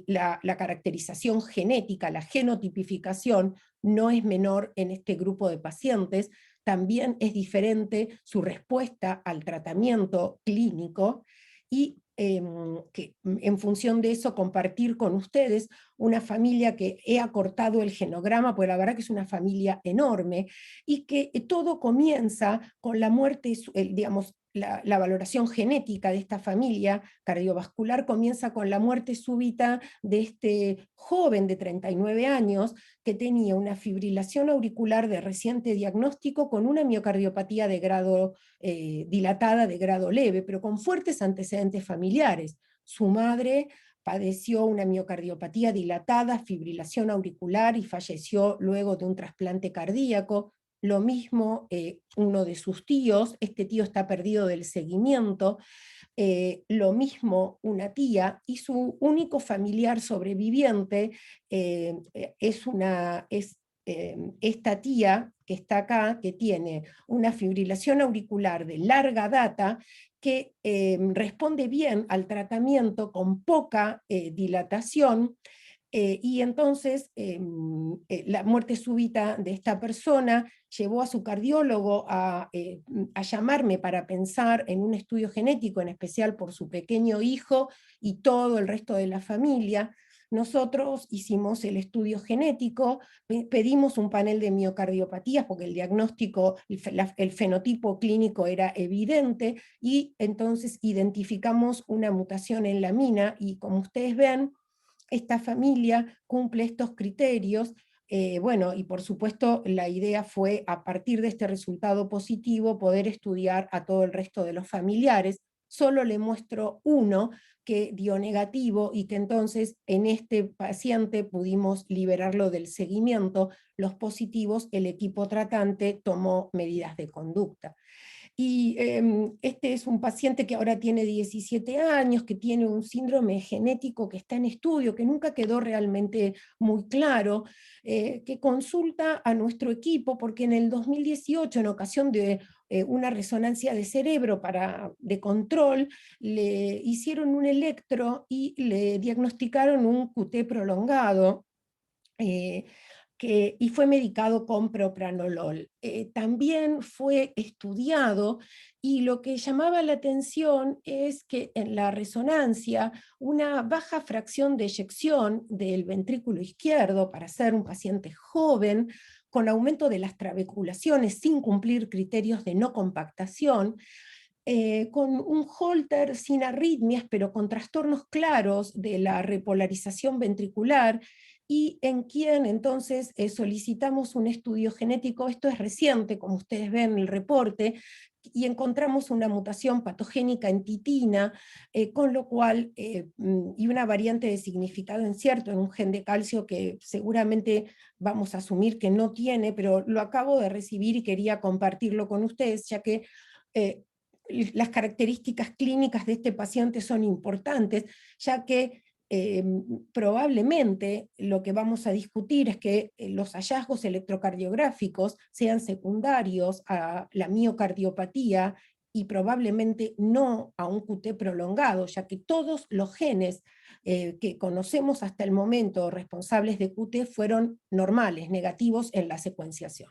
la caracterización genética, la genotipificación, no es menor en este grupo de pacientes, también es diferente su respuesta al tratamiento clínico y que en función de eso compartir con ustedes una familia que he acortado el genograma, porque la verdad que es una familia enorme, y que todo comienza con la muerte, digamos, la valoración genética de esta familia cardiovascular comienza con la muerte súbita de este joven de 39 años que tenía una fibrilación auricular de reciente diagnóstico con una miocardiopatía de grado dilatada de grado leve, pero con fuertes antecedentes familiares. Su madre padeció una miocardiopatía dilatada, fibrilación auricular y falleció luego de un trasplante cardíaco. Lo mismo uno de sus tíos, este tío está perdido del seguimiento, lo mismo una tía, y su único familiar sobreviviente es esta tía que está acá, que tiene una fibrilación auricular de larga data, que responde bien al tratamiento con poca dilatación, y entonces la muerte súbita de esta persona llevó a su cardiólogo a llamarme para pensar en un estudio genético, en especial por su pequeño hijo y todo el resto de la familia. Nosotros hicimos el genético, pedimos un panel de miocardiopatías porque el diagnóstico, el fenotipo clínico era evidente, y entonces identificamos una mutación en la mina, y como ustedes ven, esta familia cumple estos criterios. Bueno, y por supuesto la idea fue, a partir de este resultado positivo, poder estudiar a todo el resto de los familiares. Solo le muestro uno que dio negativo y que entonces en este paciente pudimos liberarlo del seguimiento. Los positivos, el equipo tratante tomó medidas de conducta. Y este es un paciente que ahora tiene 17 años, que tiene un síndrome genético que está en estudio, que nunca quedó realmente muy claro, que consulta a nuestro equipo porque en el 2018, en ocasión de una resonancia de cerebro de control, le hicieron un electro y le diagnosticaron un QT prolongado. eh, y fue medicado con propranolol. También fue estudiado, y lo que llamaba la atención es que en la resonancia una baja fracción de eyección del ventrículo izquierdo para ser un paciente joven, con aumento de las trabeculaciones sin cumplir criterios de no compactación, con un Holter sin arritmias, pero con trastornos claros de la repolarización ventricular, y en quien entonces solicitamos un estudio genético. Esto es reciente, como ustedes ven en el reporte, y encontramos una mutación patogénica en titina, con lo cual, y una variante de significado incierto en un gen de calcio que seguramente vamos a asumir que no tiene, pero lo acabo de recibir y quería compartirlo con ustedes, ya que eh, las características clínicas de este paciente son importantes, ya que probablemente lo que vamos a discutir es que los hallazgos electrocardiográficos sean secundarios a la miocardiopatía y probablemente no a un QT prolongado, ya que todos los genes que conocemos hasta el momento responsables de QT fueron normales, negativos en la secuenciación.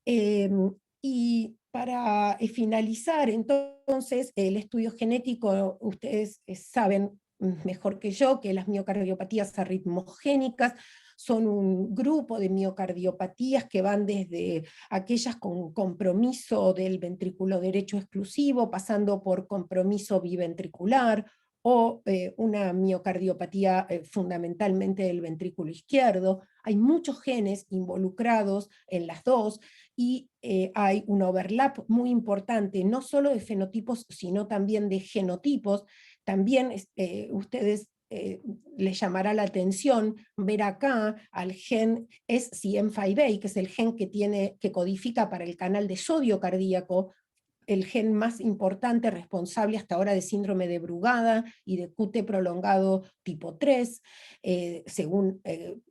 Y para finalizar, entonces, el estudio genético, ustedes saben mejor que yo que las miocardiopatías arritmogénicas son un grupo de miocardiopatías que van desde aquellas con compromiso del ventrículo derecho exclusivo, pasando por compromiso biventricular, o una miocardiopatía fundamentalmente del ventrículo izquierdo. Hay muchos genes involucrados en las dos, y hay un overlap muy importante, no solo de fenotipos, sino también de genotipos. También ustedes les llamará la atención ver acá al gen SCM5A, que es el gen que codifica para el canal de sodio cardíaco, el gen más importante responsable hasta ahora de síndrome de Brugada y de QT prolongado tipo 3, según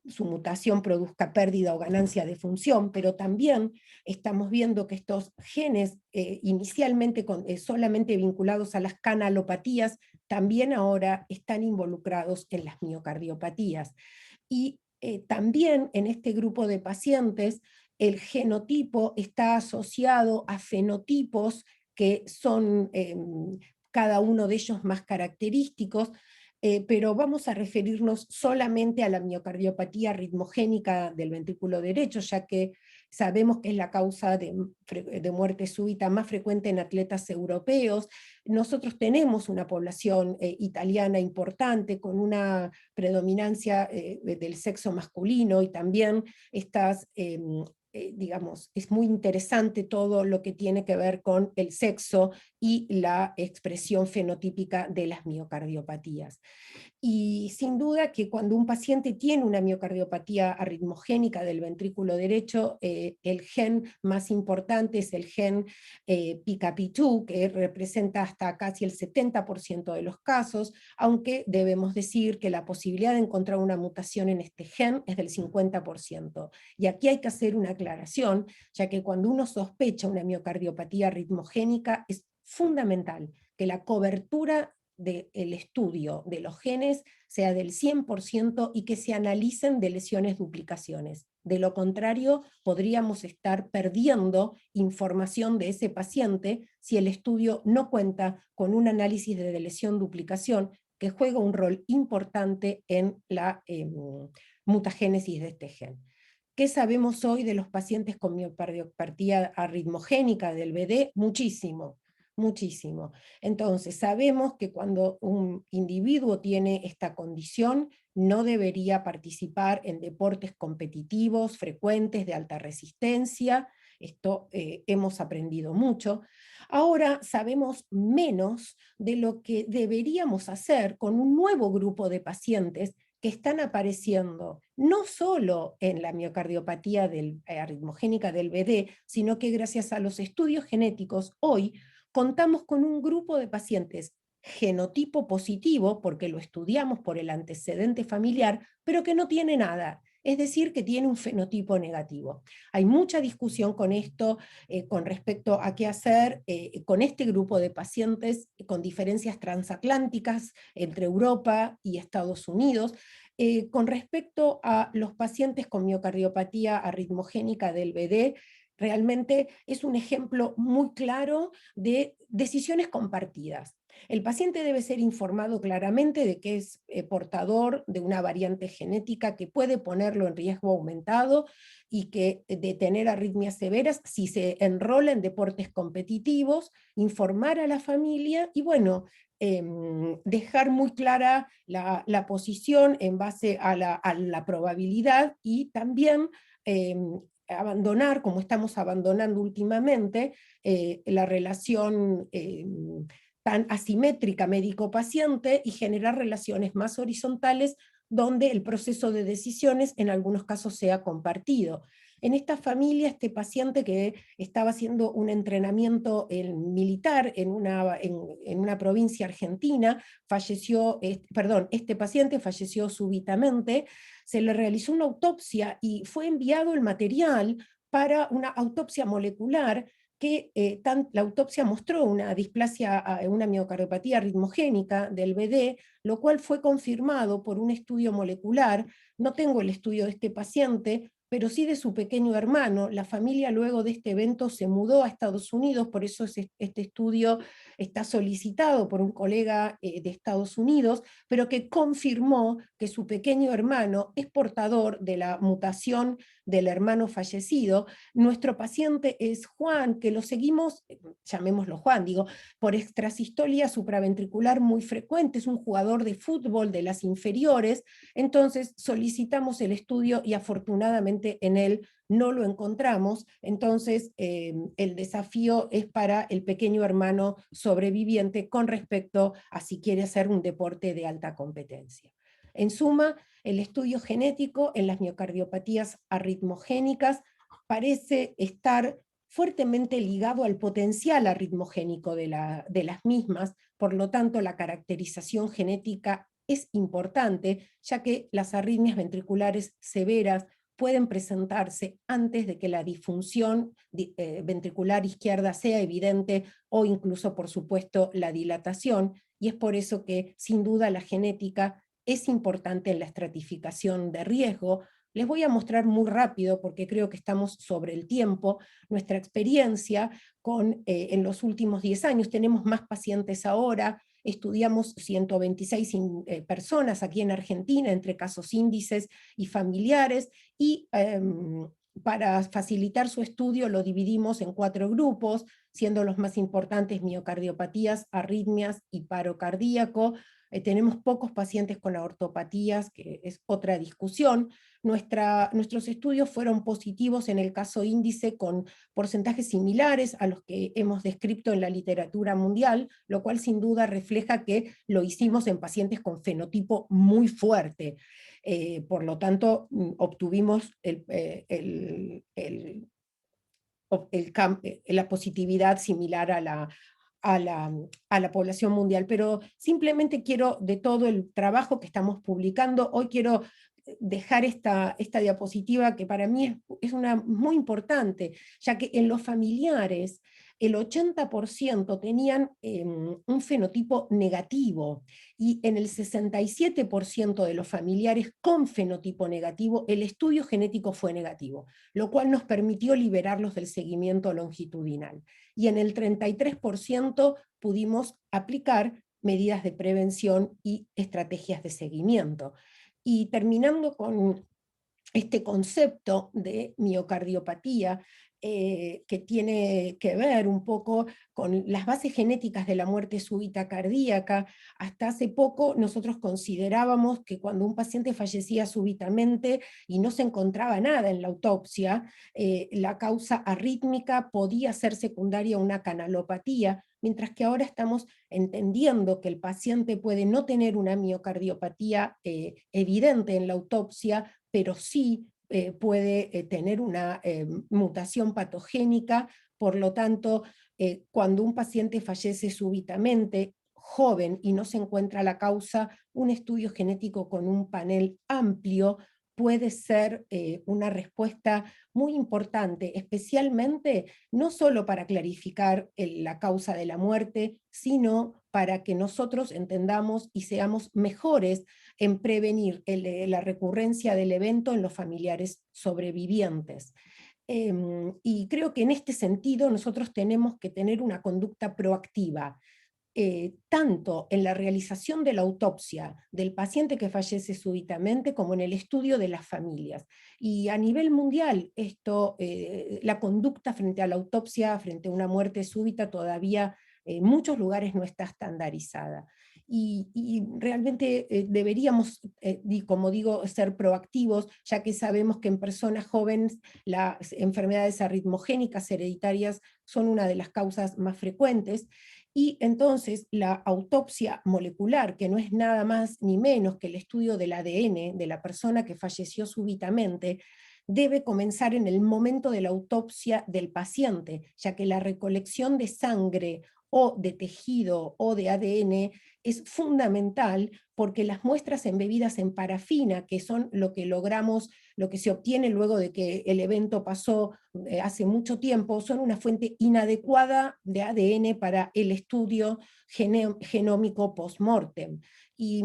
su mutación produzca pérdida o ganancia de función, pero también estamos viendo que estos genes inicialmente solamente vinculados a las canalopatías, también ahora están involucrados en las miocardiopatías. Y también en este grupo de pacientes el genotipo está asociado a fenotipos que son cada uno de ellos más característicos, pero vamos a referirnos solamente a la miocardiopatía arritmogénica del ventrículo derecho, ya que sabemos que es la causa de muerte súbita más frecuente en atletas europeos. Nosotros tenemos una población italiana importante, con una predominancia del sexo masculino, y también estas digamos, es muy interesante todo lo que tiene que ver con el sexo y la expresión fenotípica de las miocardiopatías. Y sin duda que cuando un paciente tiene una miocardiopatía arritmogénica del ventrículo derecho, el gen más importante es el gen PKP2, que representa hasta casi el 70% de los casos, aunque debemos decir que la posibilidad de encontrar una mutación en este gen es del 50%. Y aquí hay que hacer una aclaración, ya que cuando uno sospecha una miocardiopatía arritmogénica es fundamental que la cobertura del estudio de los genes sea del 100% y que se analicen de lesiones duplicaciones. De lo contrario, podríamos estar perdiendo información de ese paciente si el estudio no cuenta con un análisis de lesión duplicación, que juega un rol importante en la mutagénesis de este gen. ¿Qué sabemos hoy de los pacientes con miocardiopatía arritmogénica del VD? Muchísimo, muchísimo. Entonces, sabemos que cuando un individuo tiene esta condición, no debería participar en deportes competitivos frecuentes de alta resistencia. Esto hemos aprendido mucho. Ahora sabemos menos de lo que deberíamos hacer con un nuevo grupo de pacientes que están apareciendo no solo en la miocardiopatía arritmogénica del BD, sino que gracias a los estudios genéticos hoy contamos con un grupo de pacientes genotipo positivo, porque lo estudiamos por el antecedente familiar, pero que no tiene nada, es decir, que tiene un fenotipo negativo. Hay mucha discusión con esto, con respecto a qué hacer con este grupo de pacientes con diferencias transatlánticas entre Europa y Estados Unidos, con respecto a los pacientes con miocardiopatía arritmogénica del BD. Realmente es un ejemplo muy claro de decisiones compartidas. El paciente debe ser informado claramente de que es portador de una variante genética que puede ponerlo en riesgo aumentado y que de tener arritmias severas si se enrola en deportes competitivos, informar a la familia y bueno, dejar muy clara la posición en base a la probabilidad y también abandonar, como estamos abandonando últimamente, la relación tan asimétrica médico-paciente y generar relaciones más horizontales donde el proceso de decisiones en algunos casos sea compartido. En esta familia, este paciente que estaba haciendo un entrenamiento militar en una provincia argentina, falleció, este paciente falleció súbitamente, se le realizó una autopsia y fue enviado el material para una autopsia molecular que la autopsia mostró una displasia, una miocardiopatía arritmogénica del BD, lo cual fue confirmado por un estudio molecular. No tengo el estudio de este paciente, pero sí de su pequeño hermano. La familia luego de este evento se mudó a Estados Unidos, por eso este estudio está solicitado por un colega de Estados Unidos, pero que confirmó que su pequeño hermano es portador de la mutación del hermano fallecido. Nuestro paciente es Juan, que lo seguimos, llamémoslo Juan, digo, por extrasistolia supraventricular muy frecuente, es un jugador de fútbol de las inferiores, entonces solicitamos el estudio y afortunadamente en él no lo encontramos, entonces el desafío es para el pequeño hermano sobreviviente con respecto a si quiere hacer un deporte de alta competencia. En suma, el estudio genético en las miocardiopatías arritmogénicas parece estar fuertemente ligado al potencial arritmogénico de las mismas, por lo tanto la caracterización genética es importante, ya que las arritmias ventriculares severas pueden presentarse antes de que la disfunción ventricular izquierda sea evidente o incluso, por supuesto, la dilatación, y es por eso que, sin duda, la genética es importante en la estratificación de riesgo. Les voy a mostrar muy rápido, porque creo que estamos sobre el tiempo, nuestra experiencia en los últimos 10 años. Tenemos más pacientes ahora, estudiamos 126 personas aquí en Argentina, entre casos índices y familiares, y para facilitar su estudio lo dividimos en 4 grupos, siendo los más importantes miocardiopatías, arritmias y paro cardíaco. Tenemos pocos pacientes con aortopatías, que es otra discusión. Nuestros estudios fueron positivos en el caso índice con porcentajes similares a los que hemos descrito en la literatura mundial, lo cual sin duda refleja que lo hicimos en pacientes con fenotipo muy fuerte. Por lo tanto, obtuvimos la positividad similar a la población mundial, pero simplemente quiero, de todo el trabajo que estamos publicando, hoy quiero dejar esta diapositiva que para mí es una muy importante, ya que en los familiares el 80% tenían un fenotipo negativo, y en el 67% de los familiares con fenotipo negativo el estudio genético fue negativo, lo cual nos permitió liberarlos del seguimiento longitudinal. Y en el 33% pudimos aplicar medidas de prevención y estrategias de seguimiento. Y terminando con este concepto de miocardiopatía, que tiene que ver un poco con las bases genéticas de la muerte súbita cardíaca. Hasta hace poco nosotros considerábamos que cuando un paciente fallecía súbitamente y no se encontraba nada en la autopsia, la causa arrítmica podía ser secundaria a una canalopatía. mientras que ahora estamos entendiendo que el paciente puede no tener una miocardiopatía evidente en la autopsia, pero sí puede tener una mutación patogénica. Por lo tanto, cuando un paciente fallece súbitamente, joven, y no se encuentra la causa, un estudio genético con un panel amplio puede ser una respuesta muy importante, especialmente no solo para clarificar la causa de la muerte, sino para que nosotros entendamos y seamos mejores en prevenir la recurrencia del evento en los familiares sobrevivientes. Y creo que en este sentido nosotros tenemos que tener una conducta proactiva, tanto en la realización de la autopsia del paciente que fallece súbitamente como en el estudio de las familias. Y a nivel mundial, la conducta frente a la autopsia, frente a una muerte súbita, todavía en muchos lugares no está estandarizada. Y realmente deberíamos, como digo, ser proactivos, ya que sabemos que en personas jóvenes las enfermedades arritmogénicas hereditarias son una de las causas más frecuentes. Y entonces la autopsia molecular, que no es nada más ni menos que el estudio del ADN de la persona que falleció súbitamente, debe comenzar en el momento de la autopsia del paciente, ya que la recolección de sangre o de tejido o de ADN es fundamental, porque las muestras embebidas en parafina, que son lo que logramos, lo que se obtiene luego de que el evento pasó hace mucho tiempo, son una fuente inadecuada de ADN para el estudio genómico post-mortem. Y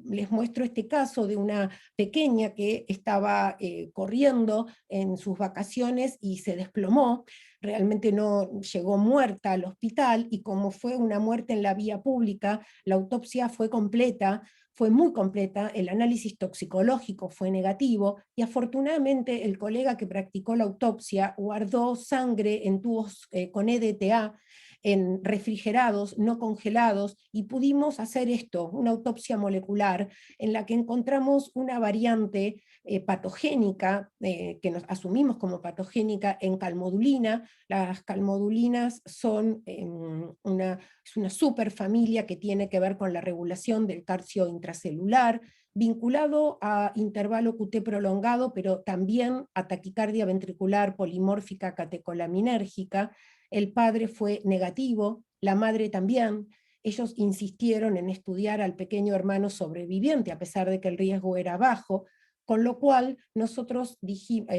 les muestro este caso de una pequeña que estaba corriendo en sus vacaciones y se desplomó. Realmente no llegó muerta al hospital, y como fue una muerte en la vía pública, la autopsia fue completa, fue muy completa, el análisis toxicológico fue negativo, y afortunadamente el colega que practicó la autopsia guardó sangre en tubos con EDTA, en refrigerados, no congelados, y pudimos hacer esto, una autopsia molecular, en la que encontramos una variante patogénica, que nos asumimos como patogénica en calmodulina. Las calmodulinas son es una superfamilia que tiene que ver con la regulación del calcio intracelular, vinculado a intervalo QT prolongado, pero también a taquicardia ventricular polimórfica catecolaminérgica. El padre fue negativo, la madre también. Ellos insistieron en estudiar al pequeño hermano sobreviviente, a pesar de que el riesgo era bajo, con lo cual nosotros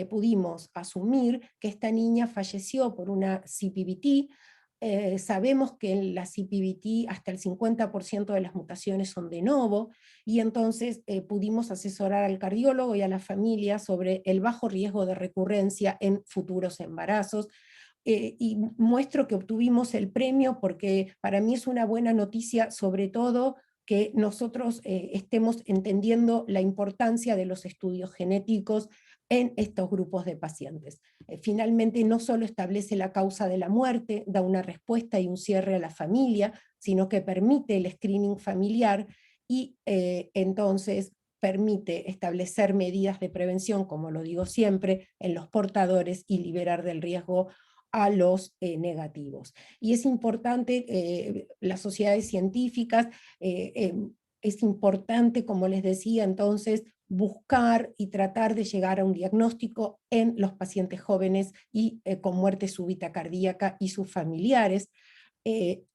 pudimos asumir que esta niña falleció por una CPVT. Sabemos que en la CPVT hasta el 50% de las mutaciones son de novo, y entonces pudimos asesorar al cardiólogo y a la familia sobre el bajo riesgo de recurrencia en futuros embarazos. Y muestro que obtuvimos el premio porque para mí es una buena noticia, sobre todo que nosotros estemos entendiendo la importancia de los estudios genéticos en estos grupos de pacientes. Finalmente no solo establece la causa de la muerte, da una respuesta y un cierre a la familia, sino que permite el screening familiar, y entonces permite establecer medidas de prevención, como lo digo siempre, en los portadores, y liberar del riesgo a los negativos. Y es importante, las sociedades científicas, es importante, como les decía entonces, buscar y tratar de llegar a un diagnóstico en los pacientes jóvenes y con muerte súbita cardíaca y sus familiares.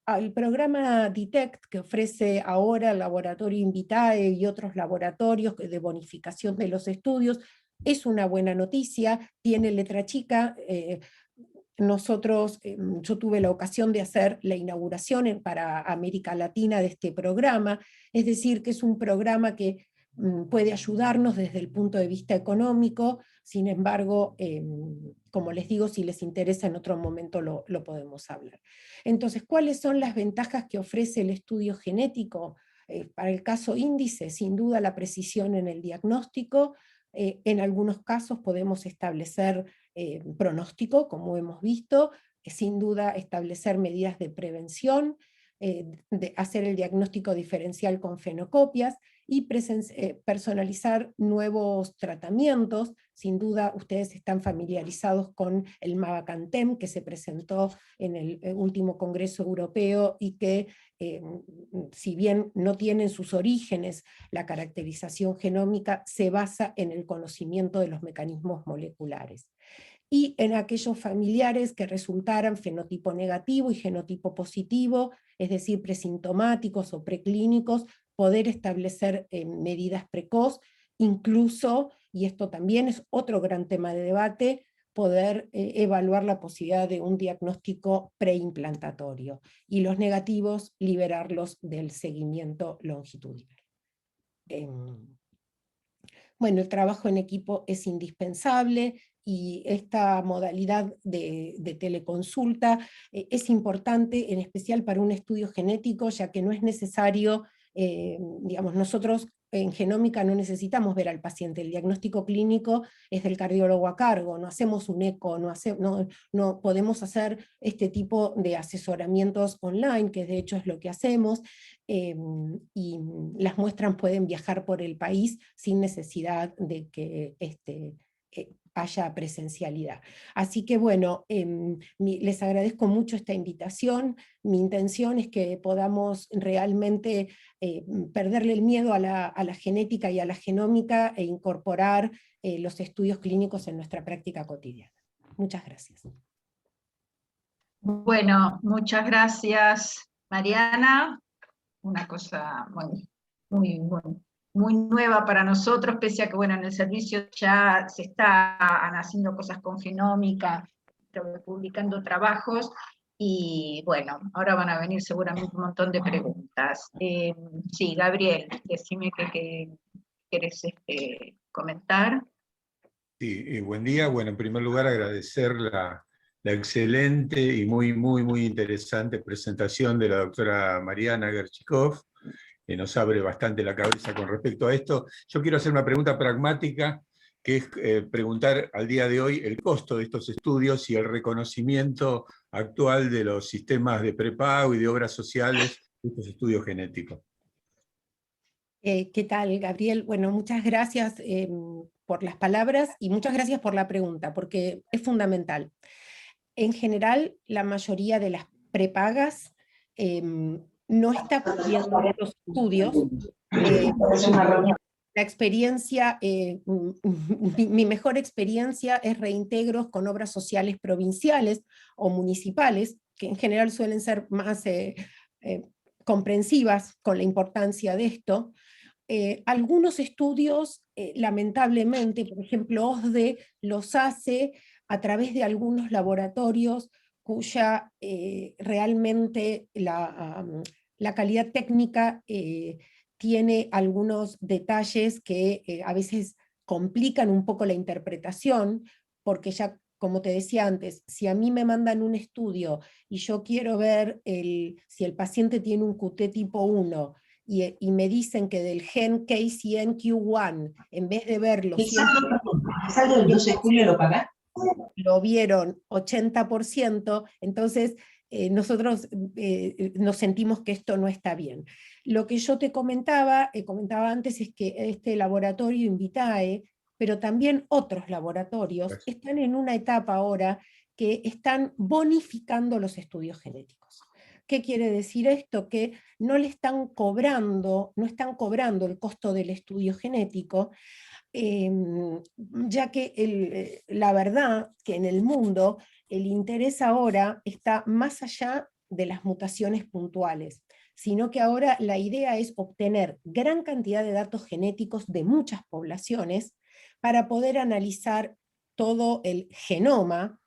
Al programa DETECT que ofrece ahora el laboratorio Invitae y otros laboratorios de bonificación de los estudios, es una buena noticia, tiene letra chica. Yo tuve la ocasión de hacer la inauguración para América Latina de este programa, es decir, que es un programa que puede ayudarnos desde el punto de vista económico. Sin embargo, como les digo, si les interesa en otro momento lo podemos hablar. Entonces, ¿cuáles son las ventajas que ofrece el estudio genético? Para el caso índice, sin duda la precisión en el diagnóstico. En algunos casos podemos establecer pronóstico, como hemos visto, sin duda establecer medidas de prevención, de hacer el diagnóstico diferencial con fenocopias y personalizar nuevos tratamientos. Sin duda ustedes están familiarizados con el Mavacantem, que se presentó en el último Congreso Europeo y que, si bien no tiene en sus orígenes la caracterización genómica, se basa en el conocimiento de los mecanismos moleculares. Y en aquellos familiares que resultaran fenotipo negativo y genotipo positivo, es decir, presintomáticos o preclínicos, poder establecer medidas precoz, incluso, y esto también es otro gran tema de debate, poder evaluar la posibilidad de un diagnóstico preimplantatorio, y los negativos liberarlos del seguimiento longitudinal. Bueno, el trabajo en equipo es indispensable, y esta modalidad de teleconsulta es importante, en especial para un estudio genético, ya que no es necesario, digamos, nosotros en genómica no necesitamos ver al paciente, el diagnóstico clínico es del cardiólogo a cargo, no hacemos un eco, no podemos hacer este tipo de asesoramientos online, que de hecho es lo que hacemos, y las muestras pueden viajar por el país sin necesidad de que haya presencialidad. Así que bueno, les agradezco mucho esta invitación. Mi intención es que podamos realmente perderle el miedo a la genética y a la genómica e incorporar los estudios clínicos en nuestra práctica cotidiana. Muchas gracias. Bueno, muchas gracias, Mariana. Una cosa muy nueva para nosotros, pese a que bueno, en el servicio ya se están haciendo cosas con genómica, publicando trabajos, y bueno, ahora van a venir seguramente un montón de preguntas. Sí, Gabriel, decime que querés comentar. Sí, buen día. Bueno, en primer lugar agradecer la excelente y muy interesante presentación de la doctora Mariana Gerchikov, que nos abre bastante la cabeza con respecto a esto. Yo quiero hacer una pregunta pragmática, que es preguntar al día de hoy el costo de estos estudios y el reconocimiento actual de los sistemas de prepago y de obras sociales de estos estudios genéticos. ¿Qué tal, Gabriel? Bueno, muchas gracias por las palabras y muchas gracias por la pregunta, porque es fundamental. En general, la mayoría de las prepagas no está cubriendo estos estudios. La experiencia, mi mejor experiencia es reintegros con obras sociales provinciales o municipales, que en general suelen ser más comprensivas con la importancia de esto. Algunos estudios, lamentablemente, por ejemplo, OSDE los hace a través de algunos laboratorios cuya realmente la calidad técnica tiene algunos detalles que a veces complican un poco la interpretación, porque ya, como te decía antes, si a mí me mandan un estudio y yo quiero ver si el paciente tiene un QT tipo 1, y me dicen que del gen KCNQ1, en vez de verlo, ¿El saldo del 12 de julio lo pagás? lo vieron 80%, entonces nosotros nos sentimos que esto no está bien. Lo que yo te comentaba antes, es que este laboratorio Invitae, pero también otros laboratorios, están en una etapa ahora que están bonificando los estudios genéticos. ¿Qué quiere decir esto? Que no están cobrando el costo del estudio genético, ya que la verdad que en el mundo el interés ahora está más allá de las mutaciones puntuales, sino que ahora la idea es obtener gran cantidad de datos genéticos de muchas poblaciones para poder analizar todo el genoma,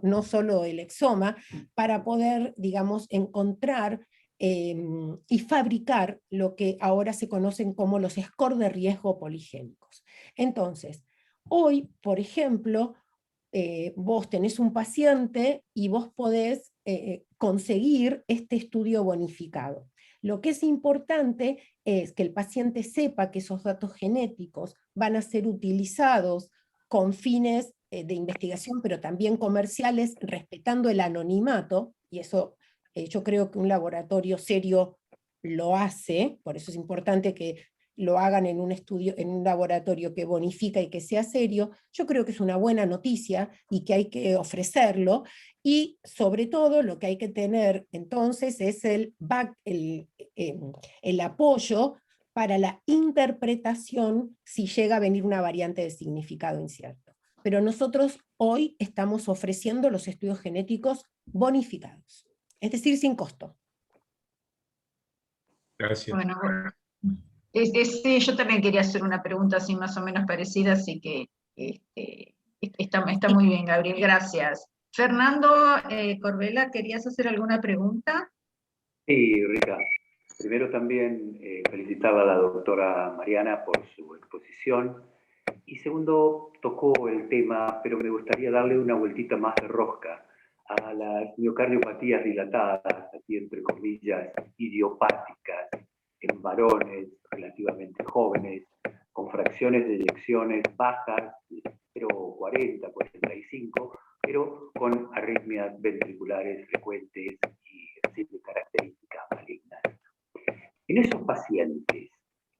no solo el exoma, para poder, digamos, encontrar y fabricar lo que ahora se conocen como los scores de riesgo poligénicos. Entonces, hoy, por ejemplo, vos tenés un paciente y vos podés conseguir este estudio bonificado. Lo que es importante es que el paciente sepa que esos datos genéticos van a ser utilizados con fines de investigación, pero también comerciales, respetando el anonimato, y eso Yo creo que un laboratorio serio lo hace, por eso es importante que lo hagan en un estudio, en un laboratorio que bonifica y que sea serio. Yo creo que es una buena noticia y que hay que ofrecerlo, y sobre todo lo que hay que tener entonces es el apoyo para la interpretación si llega a venir una variante de significado incierto. Pero nosotros hoy estamos ofreciendo los estudios genéticos bonificados, es decir, sin costo. Gracias. Bueno, yo también quería hacer una pregunta así más o menos parecida, así que está muy bien, Gabriel, gracias. Fernando Corbella, ¿querías hacer alguna pregunta? Sí, Rita. Primero también felicitaba a la doctora Mariana por su exposición. Y segundo, tocó el tema, pero me gustaría darle una vueltita más de rosca a las miocardiopatías dilatadas, aquí entre comillas, idiopáticas, en varones relativamente jóvenes, con fracciones de eyecciones bajas, 0,40, 45, pero con arritmias ventriculares frecuentes y así de características malignas. En esos pacientes,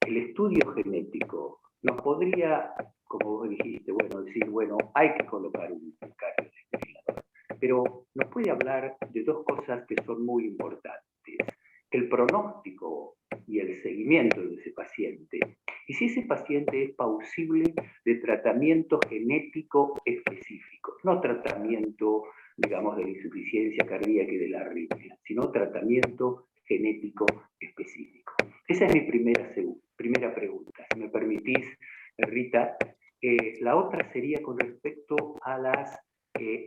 el estudio genético nos podría, como vos dijiste, decir, hay que colocar un cardiodesfibrilador, pero nos puede hablar de dos cosas que son muy importantes: el pronóstico y el seguimiento de ese paciente, y si ese paciente es plausible de tratamiento genético específico, no tratamiento, digamos, de la insuficiencia cardíaca y de la arritmia, sino tratamiento genético específico. Esa es mi primera pregunta. Si me permitís, Rita, la otra sería con respecto a las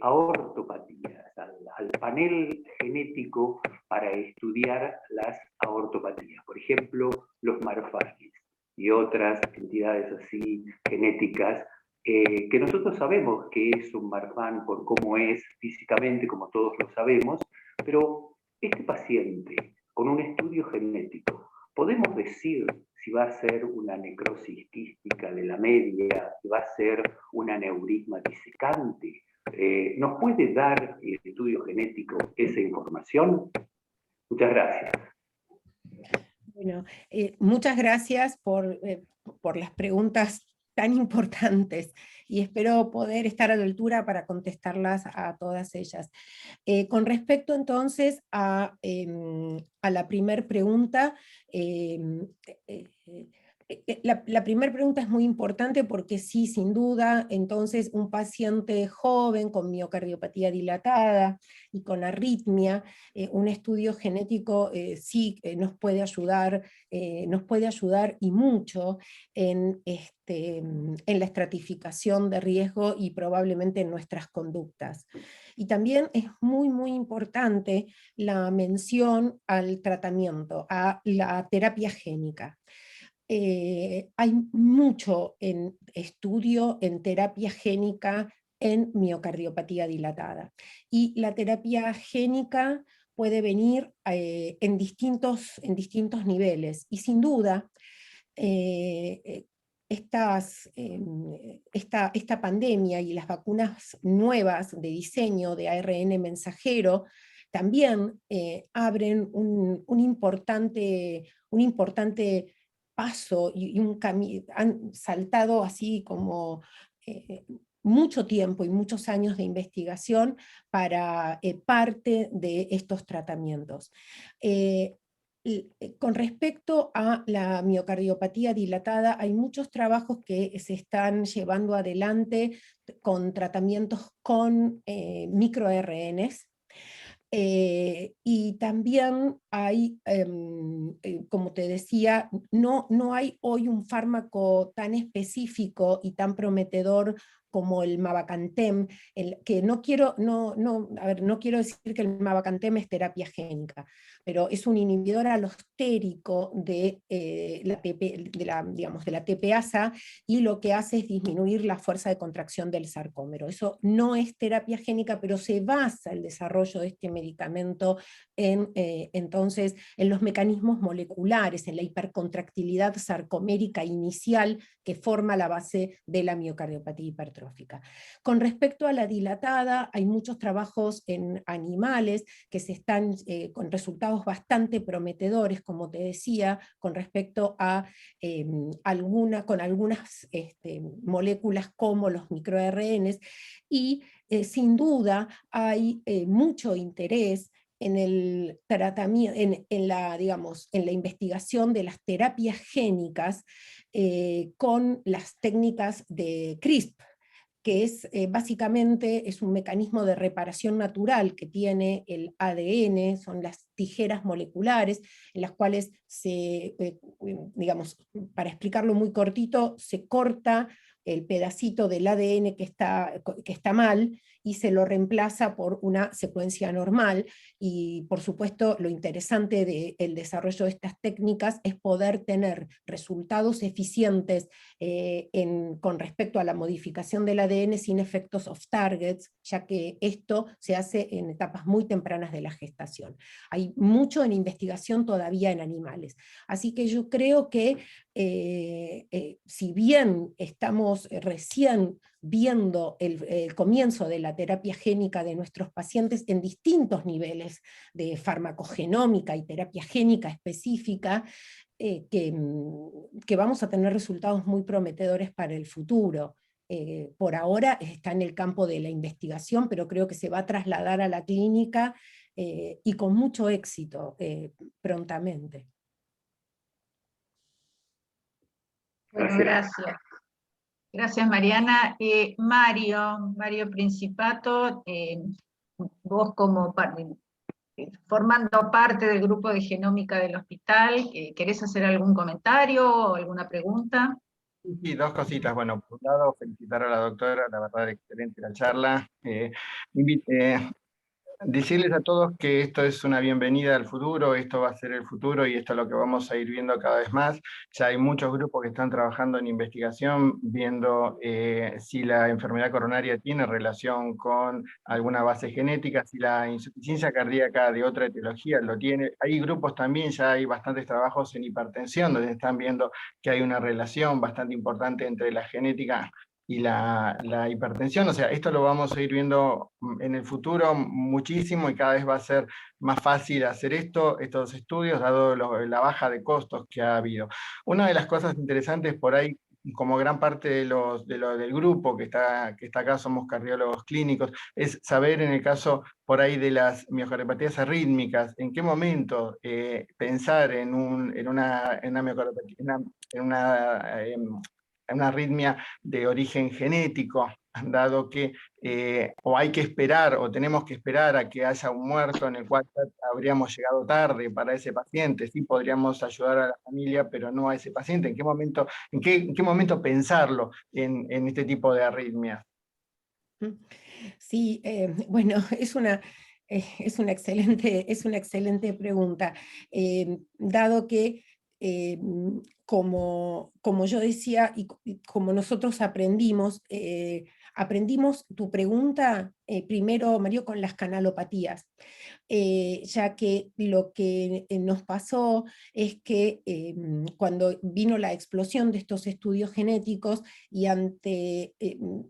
aortopatías, al panel genético para estudiar las aortopatías. Por ejemplo, los marfanes y otras entidades así genéticas que nosotros sabemos que es un marfan por cómo es físicamente, como todos lo sabemos, pero este paciente con un estudio genético, ¿podemos decir si va a ser una necrosis quística de la media, si va a ser un aneurisma disecante? ¿Nos puede dar el estudio genético esa información? Muchas gracias. Bueno, muchas gracias por las preguntas tan importantes, y espero poder estar a la altura para contestarlas a todas ellas. Con respecto entonces a la primera pregunta, la primera pregunta es muy importante porque sí, sin duda, entonces un paciente joven con miocardiopatía dilatada y con arritmia, un estudio genético sí nos puede ayudar y mucho en la estratificación de riesgo y probablemente en nuestras conductas. Y también es muy, muy importante la mención al tratamiento, a la terapia génica. Hay mucho estudio en terapia génica en miocardiopatía dilatada. Y la terapia génica puede venir en distintos niveles. Y sin duda, esta pandemia y las vacunas nuevas de diseño de ARN mensajero también abren un importante paso y han saltado así como mucho tiempo y muchos años de investigación para parte de estos tratamientos. Con respecto a la miocardiopatía dilatada, hay muchos trabajos que se están llevando adelante con tratamientos con microRNs, y también hay, como te decía, no hay hoy un fármaco tan específico y tan prometedor como el mavacantem, que no quiero decir que el mavacantem es terapia génica, pero es un inhibidor alostérico de la TPasa, y lo que hace es disminuir la fuerza de contracción del sarcómero. Eso no es terapia génica, pero se basa el desarrollo de este medicamento entonces en los mecanismos moleculares, en la hipercontractilidad sarcomérica inicial que forma la base de la miocardiopatía hipertrófica. neurotrófica. Con respecto a la dilatada, hay muchos trabajos en animales que se están con resultados bastante prometedores, como te decía, con respecto a algunas moléculas como los microRNs, y sin duda hay mucho interés en el tratamiento, en la investigación de las terapias génicas con las técnicas de CRISP, que es básicamente es un mecanismo de reparación natural que tiene el ADN, son las tijeras moleculares, en las cuales digamos, para explicarlo muy cortito, se corta el pedacito del ADN que está mal y se lo reemplaza por una secuencia normal. Y por supuesto lo interesante del desarrollo de estas técnicas es poder tener resultados eficientes con respecto a la modificación del ADN sin efectos off targets, ya que esto se hace en etapas muy tempranas de la gestación. Hay mucho en investigación todavía en animales. Así que yo creo que si bien estamos recién viendo el comienzo de la terapia génica de nuestros pacientes en distintos niveles de farmacogenómica y terapia génica específica, que vamos a tener resultados muy prometedores para el futuro. Por ahora está en el campo de la investigación, pero creo que se va a trasladar a la clínica y con mucho éxito prontamente. Bueno, gracias. Gracias, Mariana. Mario Principato, vos como formando parte del grupo de genómica del hospital, ¿querés hacer algún comentario o alguna pregunta? Sí, dos cositas. Bueno, por un lado, felicitar a la doctora, la verdad, excelente la charla. Decirles a todos que esto es una bienvenida al futuro, esto va a ser el futuro y esto es lo que vamos a ir viendo cada vez más. Ya hay muchos grupos que están trabajando en investigación, viendo si la enfermedad coronaria tiene relación con alguna base genética, si la insuficiencia cardíaca de otra etiología lo tiene. Hay grupos también, ya hay bastantes trabajos en hipertensión, donde están viendo que hay una relación bastante importante entre la genética y la hipertensión. O sea, esto lo vamos a ir viendo en el futuro muchísimo y cada vez va a ser más fácil hacer estos estudios, dado la baja de costos que ha habido. Una de las cosas interesantes por ahí, como gran parte del grupo que está acá, somos cardiólogos clínicos, es saber en el caso por ahí de las miocardiopatía arrítmicas, en qué momento pensar en una miocardiopatía, una arritmia de origen genético, dado que o hay que esperar o tenemos que esperar a que haya un muerto en el cual habríamos llegado tarde para ese paciente. Sí podríamos ayudar a la familia, pero no a ese paciente. ¿En qué momento pensarlo en este tipo de arritmias? Sí, bueno, es una excelente pregunta, dado que como yo decía y como nosotros aprendimos tu pregunta primero, Mario, con las canalopatías, ya que lo que nos pasó es que cuando vino la explosión de estos estudios genéticos y ante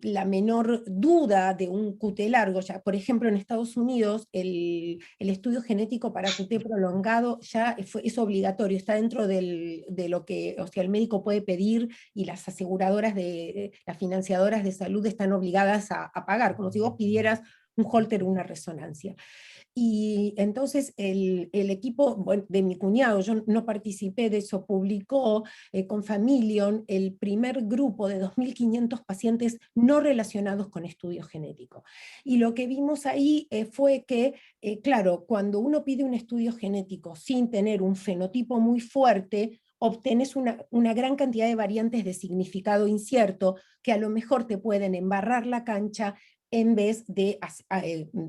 la menor duda de un QT largo, ya por ejemplo en Estados Unidos el estudio genético para QT prolongado ya es obligatorio, está dentro de lo que, o sea, el médico puede pedir y las aseguradoras, las financiadoras de salud están obligadas a pagar, como si vos pidieras un Holter o una resonancia. Y entonces el equipo de mi cuñado, yo no participé de eso, publicó con Familion el primer grupo de 2.500 pacientes no relacionados con estudio genético. Y lo que vimos ahí fue que, claro, cuando uno pide un estudio genético sin tener un fenotipo muy fuerte, obtenés una gran cantidad de variantes de significado incierto que a lo mejor te pueden embarrar la cancha en vez de,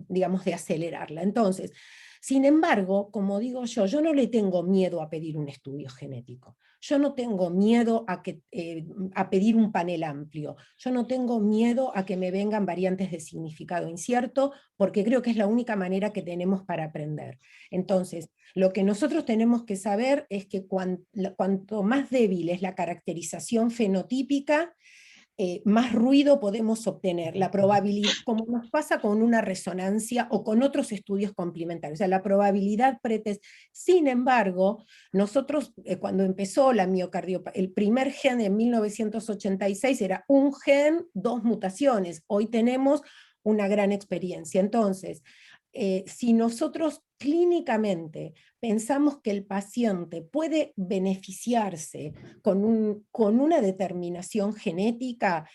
digamos, de acelerarla. Entonces, sin embargo, como digo yo no le tengo miedo a pedir un estudio genético. Yo no tengo miedo a pedir un panel amplio. Yo no tengo miedo a que me vengan variantes de significado incierto, porque creo que es la única manera que tenemos para aprender. Entonces, lo que nosotros tenemos que saber es que cuanto más débil es la caracterización fenotípica, más ruido podemos obtener. La probabilidad, como nos pasa con una resonancia o con otros estudios complementarios, o sea, la probabilidad pretest. Sin embargo, nosotros, cuando empezó la miocardiopatía, el primer gen en 1986 era un gen, 2 mutaciones. Hoy tenemos una gran experiencia. Entonces, si nosotros clínicamente pensamos que el paciente puede beneficiarse con una determinación genética,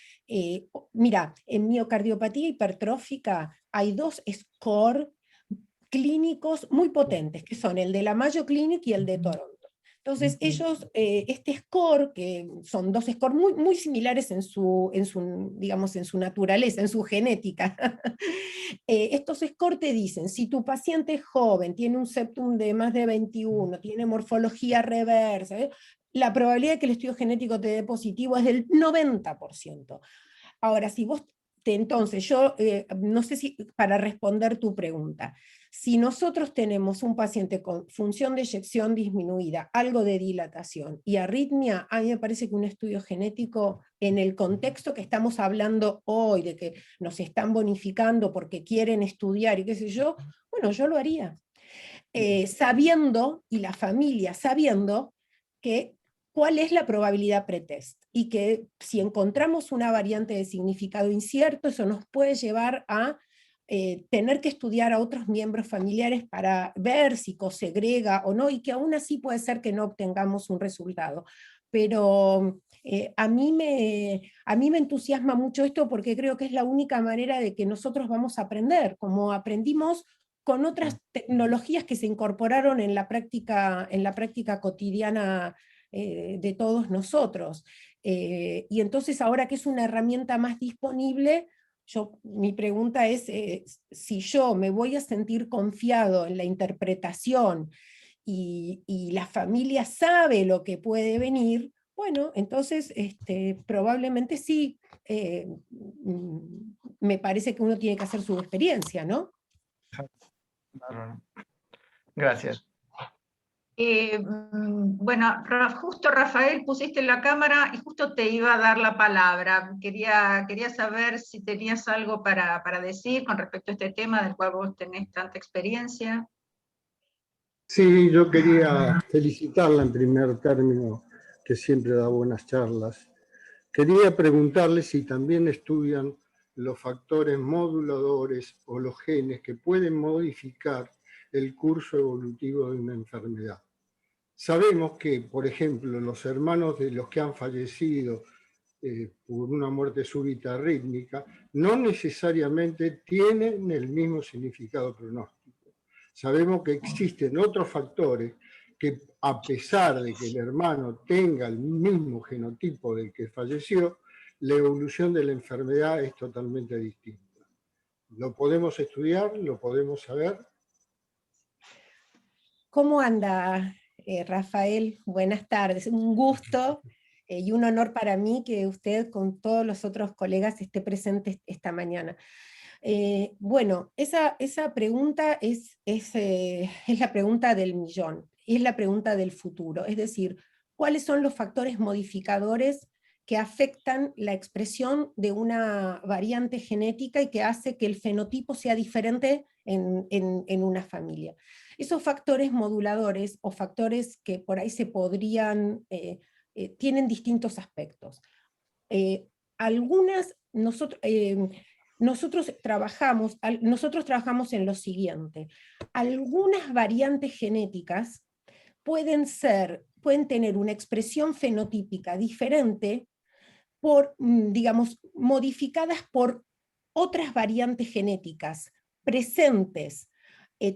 mira, en miocardiopatía hipertrófica hay 2 scores clínicos muy potentes, que son el de la Mayo Clinic y el de Toronto. Entonces ellos, este score, que son 2 scores muy similares digamos, en su naturaleza, en su genética, estos scores te dicen, si tu paciente es joven, tiene un septum de más de 21, tiene morfología reversa, la probabilidad de que el estudio genético te dé positivo es del 90%. Ahora, si vos, entonces yo, no sé si, para responder tu pregunta, si nosotros tenemos un paciente con función de eyección disminuida, algo de dilatación y arritmia, a mí me parece que un estudio genético, en el contexto que estamos hablando hoy, de que nos están bonificando porque quieren estudiar y qué sé yo, bueno, yo lo haría. Sabiendo, y la familia sabiendo, que cuál es la probabilidad pretest, y que si encontramos una variante de significado incierto, eso nos puede llevar a tener que estudiar a otros miembros familiares para ver si cosegrega o no, y que aún así puede ser que no obtengamos un resultado. Pero a mí me entusiasma mucho esto, porque creo que es la única manera de que nosotros vamos a aprender, como aprendimos con otras tecnologías que se incorporaron en la práctica cotidiana de todos nosotros. Y entonces ahora que es una herramienta más disponible, mi pregunta es si yo me voy a sentir confiado en la interpretación y la familia sabe lo que puede venir, bueno, entonces probablemente sí, me parece que uno tiene que hacer su experiencia, ¿no? Gracias. Bueno, justo Rafael pusiste la cámara y justo te iba a dar la palabra. Quería saber si tenías algo para decir con respecto a este tema del cual vos tenés tanta experiencia. Sí, yo quería felicitarla en primer término, que siempre da buenas charlas. Quería preguntarle si también estudian los factores moduladores o los genes que pueden modificar el curso evolutivo de una enfermedad. Sabemos que, por ejemplo, los hermanos de los que han fallecido por una muerte súbita rítmica no necesariamente tienen el mismo significado pronóstico. Sabemos que existen otros factores que, a pesar de que el hermano tenga el mismo genotipo del que falleció, la evolución de la enfermedad es totalmente distinta. ¿Lo podemos estudiar? ¿Lo podemos saber? ¿Cómo anda, Rafael? Buenas tardes. Un gusto y un honor para mí que usted con todos los otros colegas esté presente esta mañana. Bueno, esa pregunta es la pregunta del millón, es la pregunta del futuro, es decir, ¿cuáles son los factores modificadores que afectan la expresión de una variante genética y que hace que el fenotipo sea diferente en una familia? Esos factores moduladores o factores que por ahí se podrían, tienen distintos aspectos. Nosotros trabajamos en lo siguiente. Algunas variantes genéticas pueden tener una expresión fenotípica diferente digamos, modificadas por otras variantes genéticas presentes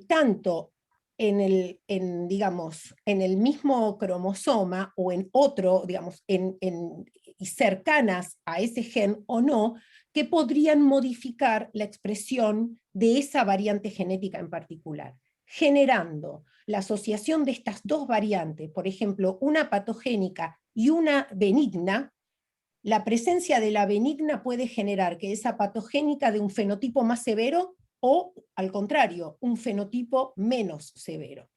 tanto digamos, en el mismo cromosoma o en otro, digamos, y cercanas a ese gen o no, que podrían modificar la expresión de esa variante genética en particular, generando la asociación de estas dos variantes, por ejemplo, una patogénica y una benigna. La presencia de la benigna puede generar que esa patogénica de un fenotipo más severo o, al contrario, un fenotipo menos severo.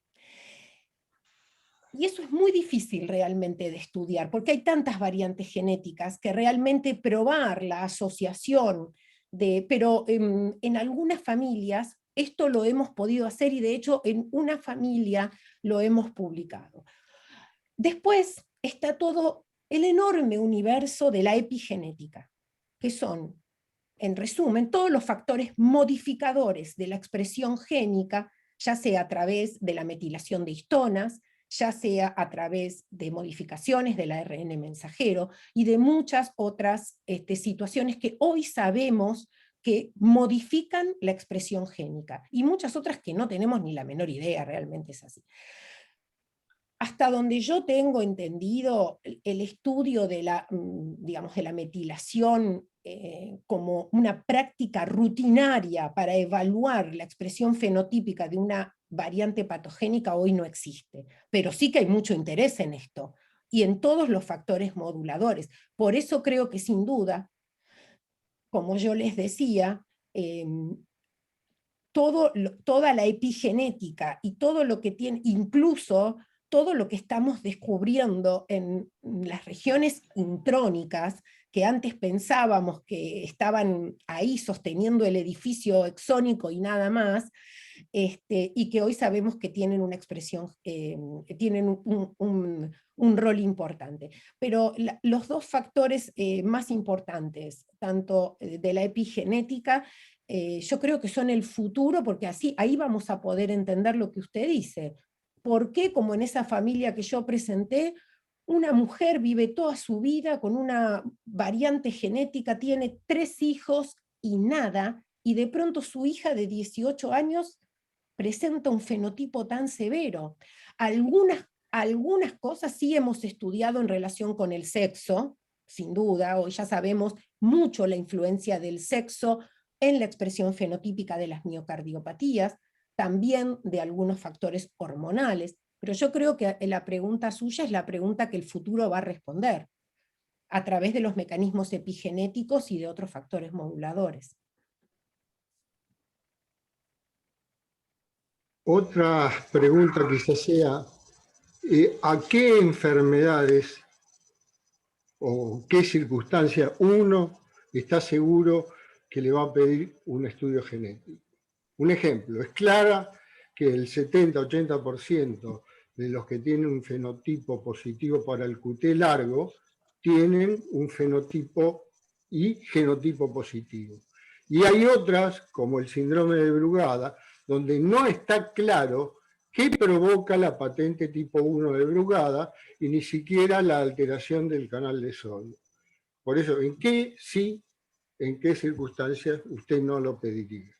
Y eso es muy difícil realmente de estudiar, porque hay tantas variantes genéticas que realmente probar la asociación pero en algunas familias esto lo hemos podido hacer, y de hecho en una familia lo hemos publicado. Después está todo el enorme universo de la epigenética, que son, en resumen, todos los factores modificadores de la expresión génica, ya sea a través de la metilación de histonas, ya sea a través de modificaciones del ARN mensajero y de muchas otras situaciones que hoy sabemos que modifican la expresión génica, y muchas otras que no tenemos ni la menor idea, realmente es así. Hasta donde yo tengo entendido, el estudio de la, digamos, de la metilación como una práctica rutinaria para evaluar la expresión fenotípica de una variante patogénica hoy no existe, pero sí que hay mucho interés en esto, y en todos los factores moduladores. Por eso creo que sin duda, como yo les decía, toda la epigenética y todo lo que tiene, incluso todo lo que estamos descubriendo en las regiones intrónicas, que antes pensábamos que estaban ahí sosteniendo el edificio exónico y nada más, y que hoy sabemos que tienen una expresión, tienen un rol importante. Pero los dos factores más importantes, tanto de la epigenética, yo creo que son el futuro, porque así ahí vamos a poder entender lo que usted dice. ¿Por qué, como en esa familia que yo presenté, una mujer vive toda su vida con una variante genética, tiene 3 hijos y nada, y de pronto su hija de 18 años presenta un fenotipo tan severo? Algunas cosas sí hemos estudiado en relación con el sexo, sin duda, hoy ya sabemos mucho la influencia del sexo en la expresión fenotípica de las miocardiopatías, también de algunos factores hormonales, pero yo creo que la pregunta suya es la pregunta que el futuro va a responder, a través de los mecanismos epigenéticos y de otros factores moduladores. Otra pregunta quizás sea, ¿a qué enfermedades o qué circunstancias uno está seguro que le va a pedir un estudio genético? Un ejemplo, es clara que el 70-80% de los que tienen un fenotipo positivo para el QT largo tienen un fenotipo y genotipo positivo. Y hay otras, como el síndrome de Brugada, donde no está claro qué provoca la patente tipo 1 de Brugada y ni siquiera la alteración del canal de sodio. Por eso, ¿en qué sí, en qué circunstancias usted no lo pediría?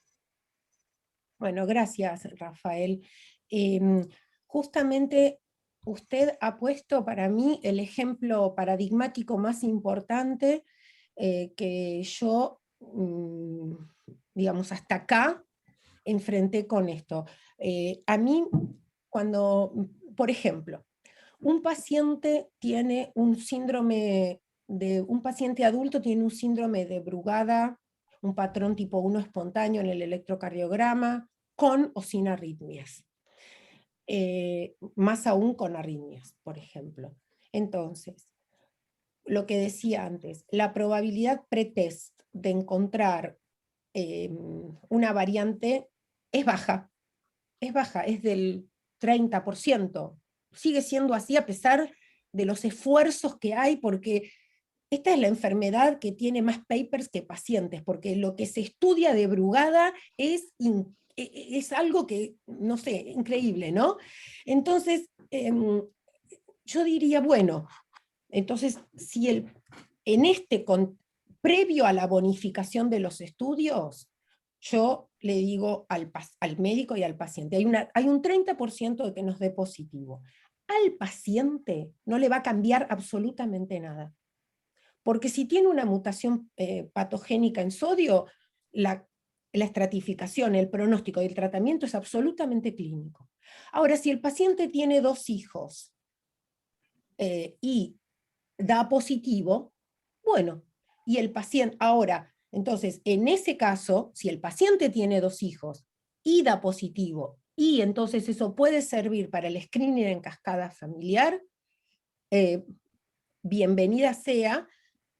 Bueno, gracias, Rafael. Justamente usted ha puesto para mí el ejemplo paradigmático más importante que yo, digamos, hasta acá enfrenté con esto. A mí, cuando, por ejemplo, un paciente tiene un síndrome un paciente adulto tiene un síndrome de Brugada, un patrón tipo 1 espontáneo en el electrocardiograma, con o sin arritmias. Más aún con arritmias, por ejemplo. Entonces, lo que decía antes, la probabilidad pretest de encontrar una variante es baja, es del 30%. Sigue siendo así a pesar de los esfuerzos que hay, porque esta es la enfermedad que tiene más papers que pacientes, porque lo que se estudia de Brugada es algo que, no sé, increíble, ¿no? Entonces, yo diría, bueno, entonces, si previo a la bonificación de los estudios, yo le digo al médico y al paciente, hay un 30% de que nos dé positivo. Al paciente no le va a cambiar absolutamente nada. Porque si tiene una mutación patogénica en sodio, la estratificación, el pronóstico y el tratamiento es absolutamente clínico. Ahora, si el paciente tiene 2 hijos y da positivo, bueno, y el paciente, ahora, entonces, en ese caso, si el paciente tiene 2 hijos y da positivo y entonces eso puede servir para el screening en cascada familiar, bienvenida sea,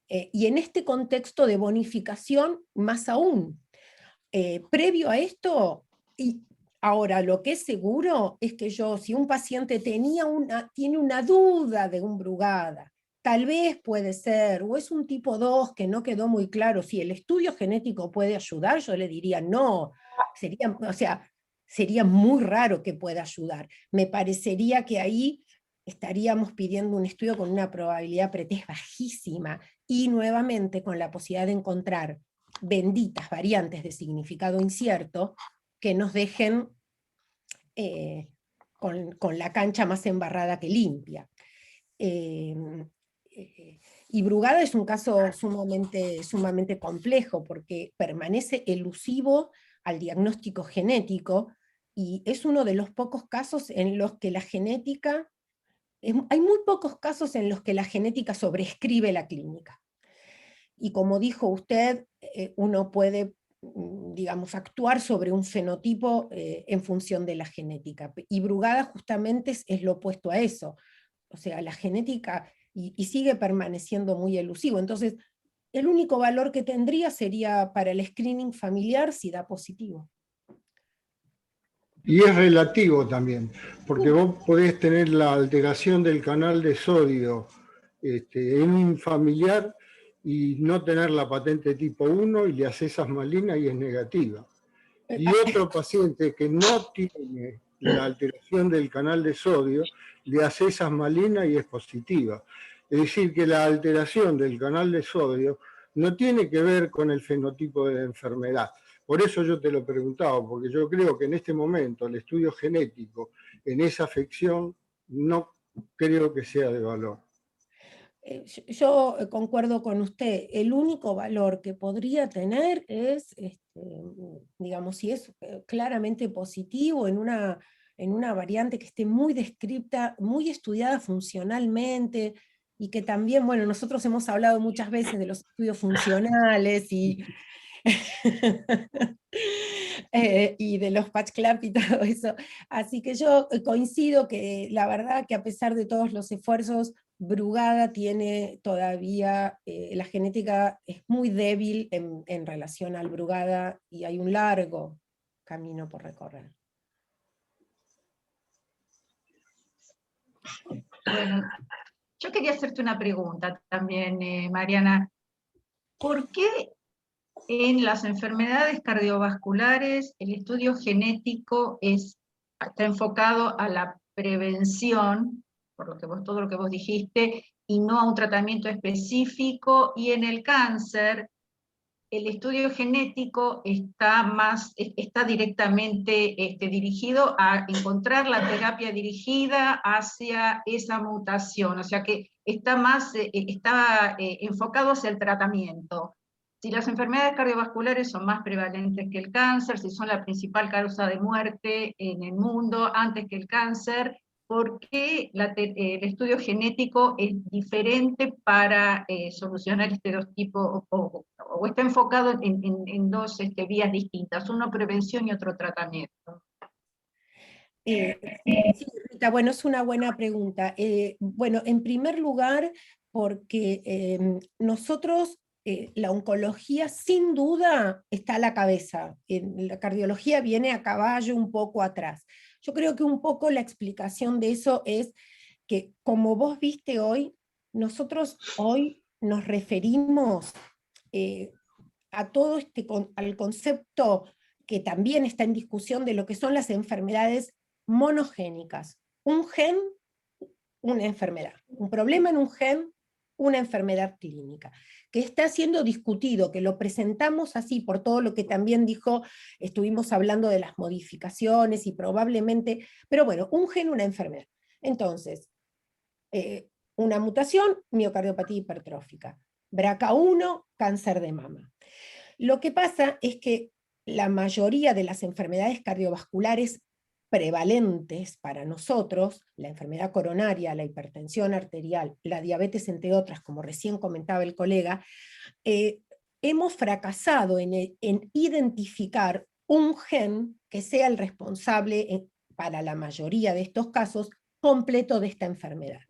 y en este contexto de bonificación más aún. Previo a esto, y ahora lo que es seguro es que si un paciente tiene una duda de un Brugada, tal vez puede ser, o es un tipo 2 que no quedó muy claro, si el estudio genético puede ayudar, yo le diría no, sería muy raro que pueda ayudar. Me parecería que ahí estaríamos pidiendo un estudio con una probabilidad pretest bajísima, y nuevamente con la posibilidad de encontrar benditas variantes de significado incierto que nos dejen con la cancha más embarrada que limpia. Y Brugada es un caso sumamente complejo, porque permanece elusivo al diagnóstico genético, y es uno de los pocos casos en los que la genética, hay muy pocos casos en los que la genética sobrescribe la clínica. Y como dijo usted, uno puede, digamos, actuar sobre un fenotipo en función de la genética. Y Brugada justamente es lo opuesto a eso. O sea, la genética, y sigue permaneciendo muy elusivo. Entonces, el único valor que tendría sería para el screening familiar si da positivo. Y es relativo también, porque vos podés tener la alteración del canal de sodio en un familiar y no tener la patente tipo 1 y le haces asmalina y es negativa. Y otro paciente que no tiene la alteración del canal de sodio, le haces asmalina y es positiva. Es decir, que la alteración del canal de sodio no tiene que ver con el fenotipo de la enfermedad. Por eso yo te lo preguntaba, porque yo creo que en este momento el estudio genético en esa afección no creo que sea de valor. Yo concuerdo con usted, el único valor que podría tener es, digamos, si es claramente positivo en una variante que esté muy descripta, muy estudiada funcionalmente, y que también, bueno, nosotros hemos hablado muchas veces de los estudios funcionales y y de los patch clamp y todo eso. Así que yo coincido que la verdad que a pesar de todos los esfuerzos, Brugada tiene todavía, la genética es muy débil en relación al Brugada, y hay un largo camino por recorrer. Bueno, yo quería hacerte una pregunta también, Mariana. ¿Por qué en las enfermedades cardiovasculares el estudio genético está enfocado a la prevención, por todo lo que vos dijiste, y no a un tratamiento específico, y en el cáncer el estudio genético está directamente dirigido a encontrar la terapia dirigida hacia esa mutación, o sea que está enfocado hacia el tratamiento? Si las enfermedades cardiovasculares son más prevalentes que el cáncer, si son la principal causa de muerte en el mundo antes que el cáncer, ¿por qué el estudio genético es diferente para solucionar este dos tipos, o está enfocado en dos vías distintas, uno prevención y otro tratamiento? Sí, Rita, bueno, es una buena pregunta. Bueno, en primer lugar, porque nosotros, la oncología sin duda está a la cabeza, la cardiología viene a caballo un poco atrás. Yo creo que un poco la explicación de eso es que, como vos viste hoy, nosotros hoy nos referimos a todo al concepto que también está en discusión de lo que son las enfermedades monogénicas. Un gen, una enfermedad. Un problema en un gen, una enfermedad clínica, que está siendo discutido, que lo presentamos así por todo lo que también dijo, estuvimos hablando de las modificaciones y probablemente, pero bueno, un gen, una enfermedad. Entonces, una mutación, miocardiopatía hipertrófica. BRCA1, cáncer de mama. Lo que pasa es que la mayoría de las enfermedades cardiovasculares prevalentes para nosotros, la enfermedad coronaria, la hipertensión arterial, la diabetes, entre otras, como recién comentaba el colega, hemos fracasado en identificar un gen que sea el responsable para la mayoría de estos casos, completo de esta enfermedad.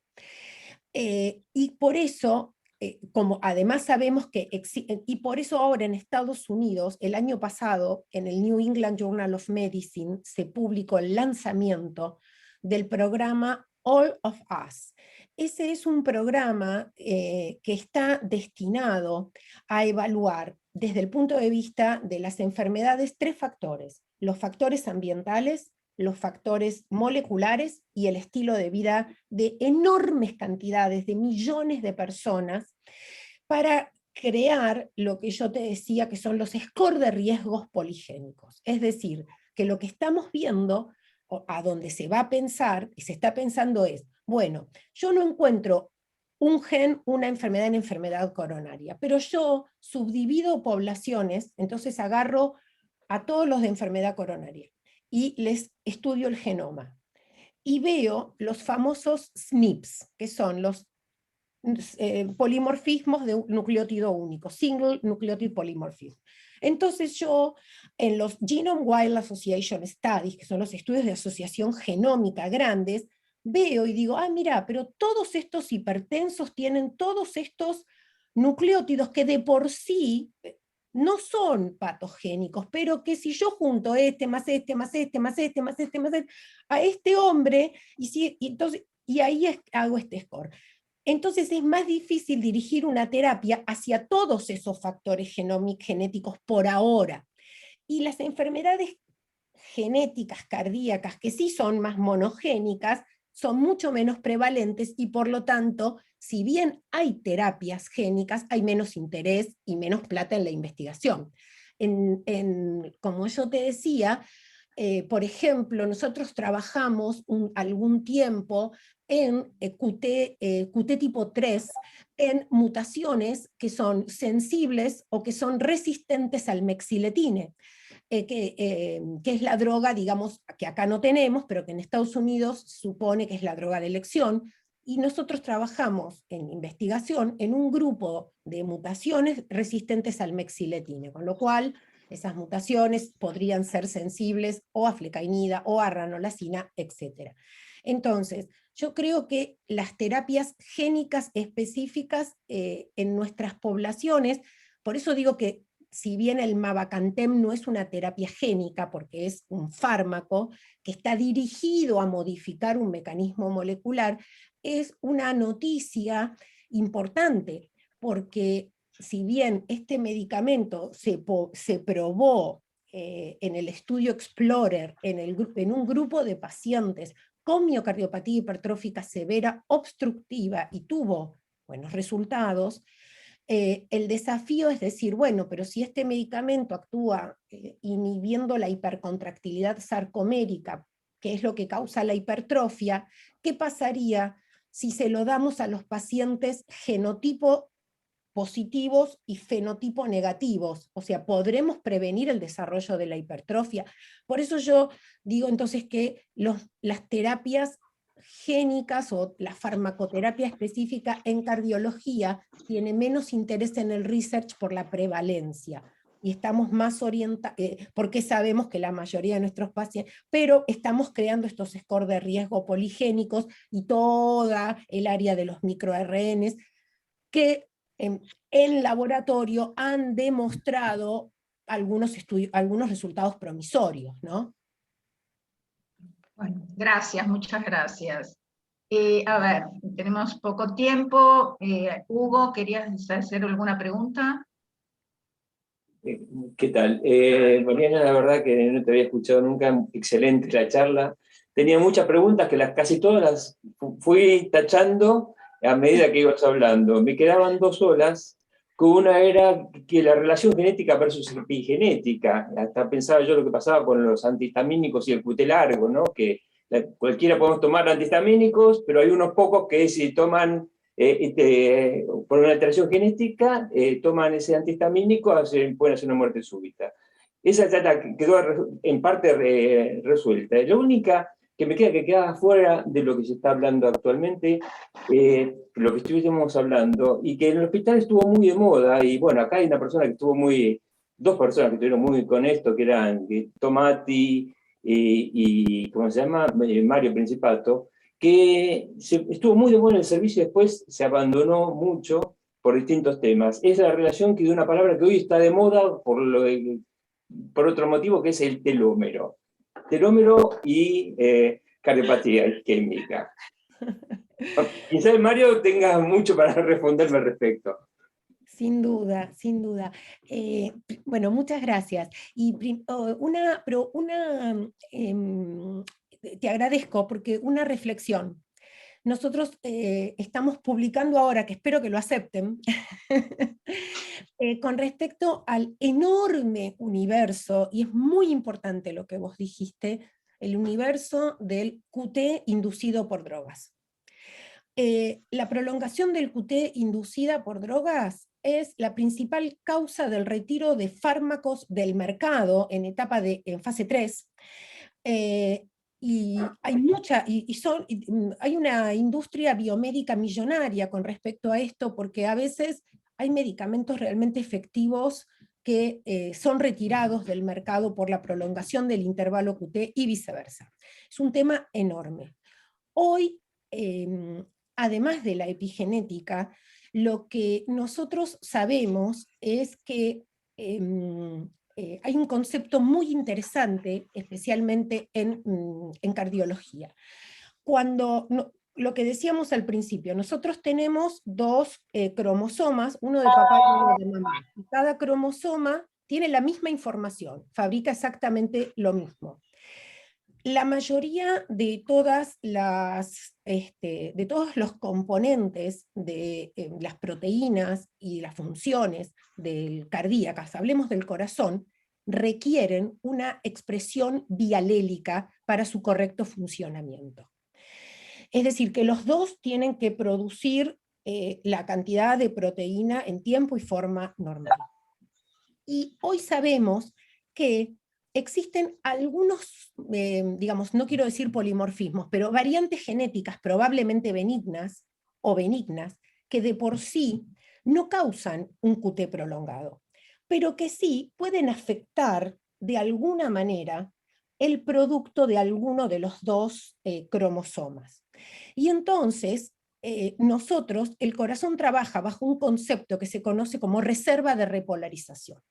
Y por eso, como además sabemos que, y por eso ahora en Estados Unidos, el año pasado, en el New England Journal of Medicine, se publicó el lanzamiento del programa All of Us. Ese es un programa que está destinado a evaluar desde el punto de vista de las enfermedades 3 factores: los factores ambientales, los factores moleculares y el estilo de vida de enormes cantidades, de millones de personas, para crear lo que yo te decía que son los scores de riesgos poligénicos. Es decir, que lo que estamos viendo, a donde se va a pensar, y se está pensando es, bueno, yo no encuentro un gen, una enfermedad en enfermedad coronaria, pero yo subdivido poblaciones, entonces agarro a todos los de enfermedad coronaria y les estudio el genoma. Y veo los famosos SNPs, que son los polimorfismos de un nucleótido único, Single Nucleotide Polymorphism. Entonces yo, en los Genome Wide Association Studies, que son los estudios de asociación genómica grandes, veo y digo, mira, pero todos estos hipertensos tienen todos estos nucleótidos que de por sí no son patogénicos, pero que si yo junto este, más este, más este, más este, más este, más este, a este hombre, y ahí hago este score. Entonces es más difícil dirigir una terapia hacia todos esos factores genéticos por ahora. Y las enfermedades genéticas cardíacas, que sí son más monogénicas, son mucho menos prevalentes y por lo tanto, si bien hay terapias génicas, hay menos interés y menos plata en la investigación. Como yo te decía, por ejemplo, nosotros trabajamos algún tiempo en QT tipo 3, en mutaciones que son sensibles o que son resistentes al mexiletine, que es la droga, digamos, que acá no tenemos, pero que en Estados Unidos supone que es la droga de elección, y nosotros trabajamos en investigación en un grupo de mutaciones resistentes al mexiletine, con lo cual esas mutaciones podrían ser sensibles o a flecainida o a ranolacina, etc. Entonces, yo creo que las terapias génicas específicas en nuestras poblaciones, por eso digo que si bien el mavacantem no es una terapia génica, porque es un fármaco que está dirigido a modificar un mecanismo molecular, es una noticia importante, porque si bien este medicamento se probó en el estudio Explorer, en un grupo de pacientes con miocardiopatía hipertrófica severa obstructiva y tuvo buenos resultados, el desafío es decir, bueno, pero si este medicamento actúa inhibiendo la hipercontractilidad sarcomérica, que es lo que causa la hipertrofia, ¿qué pasaría si se lo damos a los pacientes genotipo positivos y fenotipo negativos? O sea, ¿podremos prevenir el desarrollo de la hipertrofia? Por eso yo digo entonces que las terapias génicas o la farmacoterapia específica en cardiología tiene menos interés en el research por la prevalencia, y estamos más orientados, porque sabemos que la mayoría de nuestros pacientes, pero estamos creando estos scores de riesgo poligénicos y toda el área de los microRNs que en laboratorio han demostrado algunos resultados promisorios, ¿no? Bueno, gracias, muchas gracias. A ver, tenemos poco tiempo. Hugo, ¿querías hacer alguna pregunta? ¿Qué tal? Mariana, la verdad que no te había escuchado nunca, excelente la charla. Tenía muchas preguntas que casi todas las fui tachando a medida que ibas hablando. Me quedaban 2 solas, que una era que la relación genética versus epigenética. Hasta pensaba yo lo que pasaba con los antihistamínicos y el QT largo, ¿no? Que cualquiera podemos tomar antihistamínicos, pero hay unos pocos que si toman por una alteración genética, toman ese antihistamínico, pueden hacer una muerte súbita. Esa trata quedó en parte resuelta. La única que me queda fuera de lo que se está hablando actualmente, lo que estuvimos hablando, y que en el hospital estuvo muy de moda, y bueno, acá hay una persona que estuvo dos personas que estuvieron muy con esto, que eran Tomati y ¿cómo se llama? Mario Principato, que estuvo muy de bueno el servicio y después se abandonó mucho por distintos temas. Es la relación que de una palabra que hoy está de moda por otro motivo, que es el telómero. Telómero y cardiopatía isquémica. Quizás Mario tenga mucho para responderme al respecto. Sin duda, sin duda. Bueno, muchas gracias. Y te agradezco porque una reflexión. Nosotros estamos publicando ahora, que espero que lo acepten, con respecto al enorme universo, y es muy importante lo que vos dijiste, el universo del QT inducido por drogas. La prolongación del QT inducida por drogas es la principal causa del retiro de fármacos del mercado en fase 3, y hay una industria biomédica millonaria con respecto a esto, porque a veces hay medicamentos realmente efectivos que son retirados del mercado por la prolongación del intervalo QT y viceversa. Es un tema enorme. Hoy, además de la epigenética, lo que nosotros sabemos es que hay un concepto muy interesante, especialmente en cardiología. Lo que decíamos al principio, nosotros tenemos dos cromosomas, uno de papá y uno de mamá, y cada cromosoma tiene la misma información, fabrica exactamente lo mismo. La mayoría de todos los componentes de las proteínas y las funciones cardíacas, hablemos del corazón, requieren una expresión bialélica para su correcto funcionamiento. Es decir, que los dos tienen que producir la cantidad de proteína en tiempo y forma normal. Y hoy sabemos que existen algunos, no quiero decir polimorfismos, pero variantes genéticas probablemente benignas o benignas, que de por sí no causan un QT prolongado, pero que sí pueden afectar de alguna manera el producto de alguno de los dos cromosomas. Y entonces, el corazón trabaja bajo un concepto que se conoce como reserva de repolarización.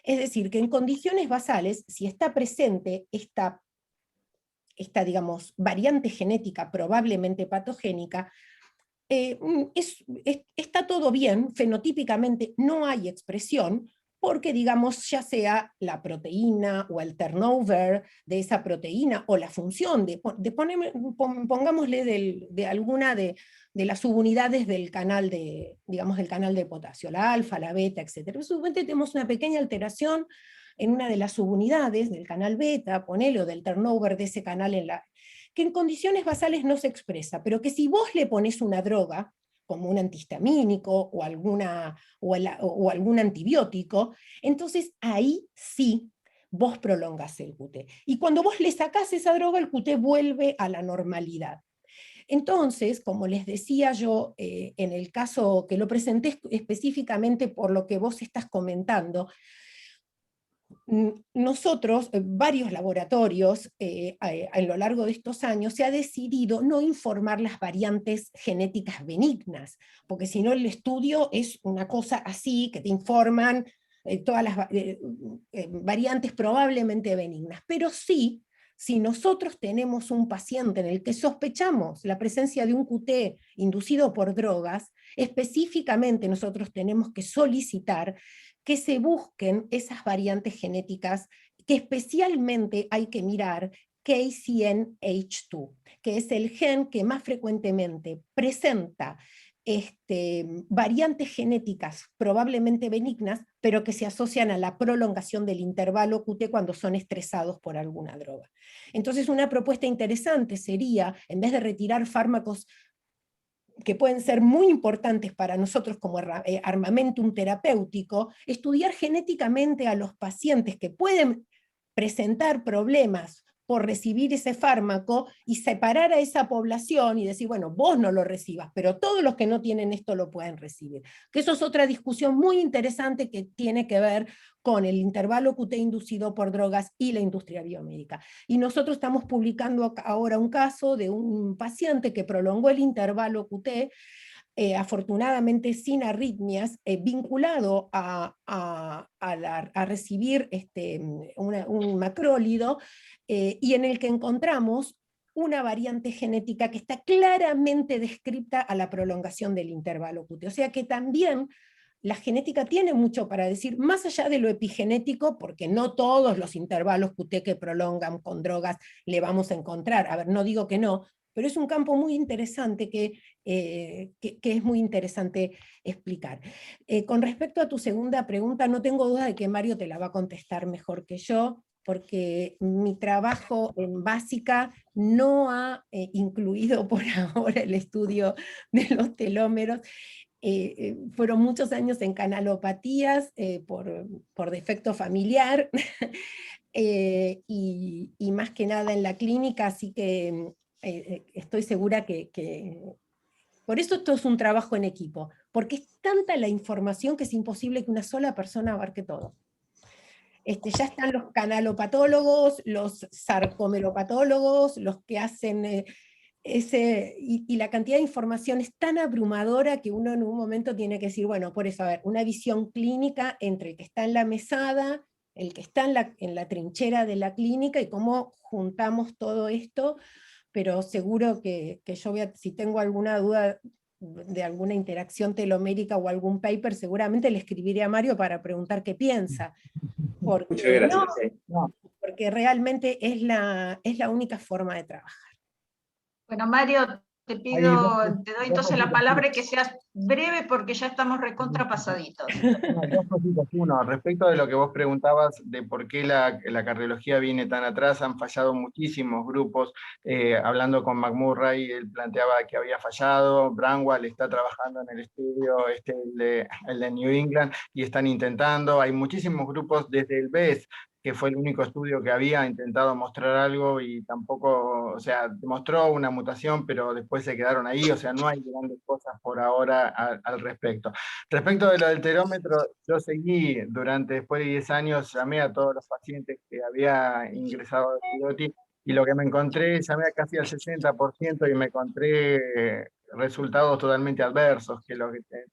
Es decir, que en condiciones basales, si está presente esta variante genética probablemente patogénica, está todo bien, fenotípicamente no hay expresión, porque ya sea la proteína o el turnover de esa proteína o la función pongámosle de alguna de las subunidades del canal del canal de potasio, la alfa, la beta, etc. Subsecuentemente tenemos una pequeña alteración en una de las subunidades del canal beta, ponele, o del turnover de ese canal que en condiciones basales no se expresa, pero que si vos le pones una droga, como un antihistamínico o algún antibiótico, entonces ahí sí vos prolongás el QT. Y cuando vos le sacás esa droga, el QT vuelve a la normalidad. Entonces, como les decía yo, en el caso que lo presenté específicamente por lo que vos estás comentando, nosotros, varios laboratorios, a lo largo de estos años, se ha decidido no informar las variantes genéticas benignas, porque si no el estudio es una cosa así, que te informan todas las variantes probablemente benignas, pero sí, si nosotros tenemos un paciente en el que sospechamos la presencia de un QT inducido por drogas, específicamente nosotros tenemos que solicitar que se busquen esas variantes genéticas que especialmente hay que mirar KCNH2, que es el gen que más frecuentemente presenta variantes genéticas probablemente benignas, pero que se asocian a la prolongación del intervalo QT cuando son estresados por alguna droga. Entonces una propuesta interesante sería, en vez de retirar fármacos que pueden ser muy importantes para nosotros como armamentum terapéutico, estudiar genéticamente a los pacientes que pueden presentar problemas por recibir ese fármaco y separar a esa población y decir, bueno, vos no lo recibas, pero todos los que no tienen esto lo pueden recibir. Que eso es otra discusión muy interesante que tiene que ver con el intervalo QT inducido por drogas y la industria biomédica. Y nosotros estamos publicando ahora un caso de un paciente que prolongó el intervalo QT, afortunadamente sin arritmias, vinculado a recibir un macrólido, y en el que encontramos una variante genética que está claramente descrita a la prolongación del intervalo QT. O sea que también la genética tiene mucho para decir, más allá de lo epigenético, porque no todos los intervalos QT que prolongan con drogas le vamos a encontrar. A ver, no digo que no, pero es un campo muy interesante que es muy interesante explicar. Con respecto a tu segunda pregunta, no tengo duda de que Mario te la va a contestar mejor que yo, porque mi trabajo en básica no ha incluido por ahora el estudio de los telómeros. Fueron muchos años en canalopatías por defecto familiar, y más que nada en la clínica, así que estoy segura que por eso esto es un trabajo en equipo, porque es tanta la información que es imposible que una sola persona abarque todo. Ya están los canalopatólogos, los sarcomeropatólogos, los que hacen y la cantidad de información es tan abrumadora que uno en un momento tiene que decir, bueno, por eso, a ver, una visión clínica entre el que está en la mesada, el que está en la trinchera de la clínica, y cómo juntamos todo esto, pero seguro que yo si tengo alguna duda de alguna interacción telomérica o algún paper, seguramente le escribiré a Mario para preguntar qué piensa. Porque, muchas gracias. Porque realmente es la única forma de trabajar. Bueno, Mario, te doy entonces la palabra y que seas breve porque ya estamos recontrapasaditos. Dos cositas. Uno, respecto de lo que vos preguntabas de por qué la cardiología viene tan atrás, han fallado muchísimos grupos. Hablando con McMurray, él planteaba que había fallado, Bramwell está trabajando en el estudio, el de New England, y están intentando. Hay muchísimos grupos desde el BES, que fue el único estudio que había intentado mostrar algo y tampoco, o sea, demostró una mutación, pero después se quedaron ahí, o sea, no hay grandes cosas por ahora al respecto. Respecto de lo del telómetro, yo seguí después de 10 años, llamé a todos los pacientes que había ingresado de Fidotti, y lo que me encontré, llamé a casi al 60% y me encontré resultados totalmente adversos,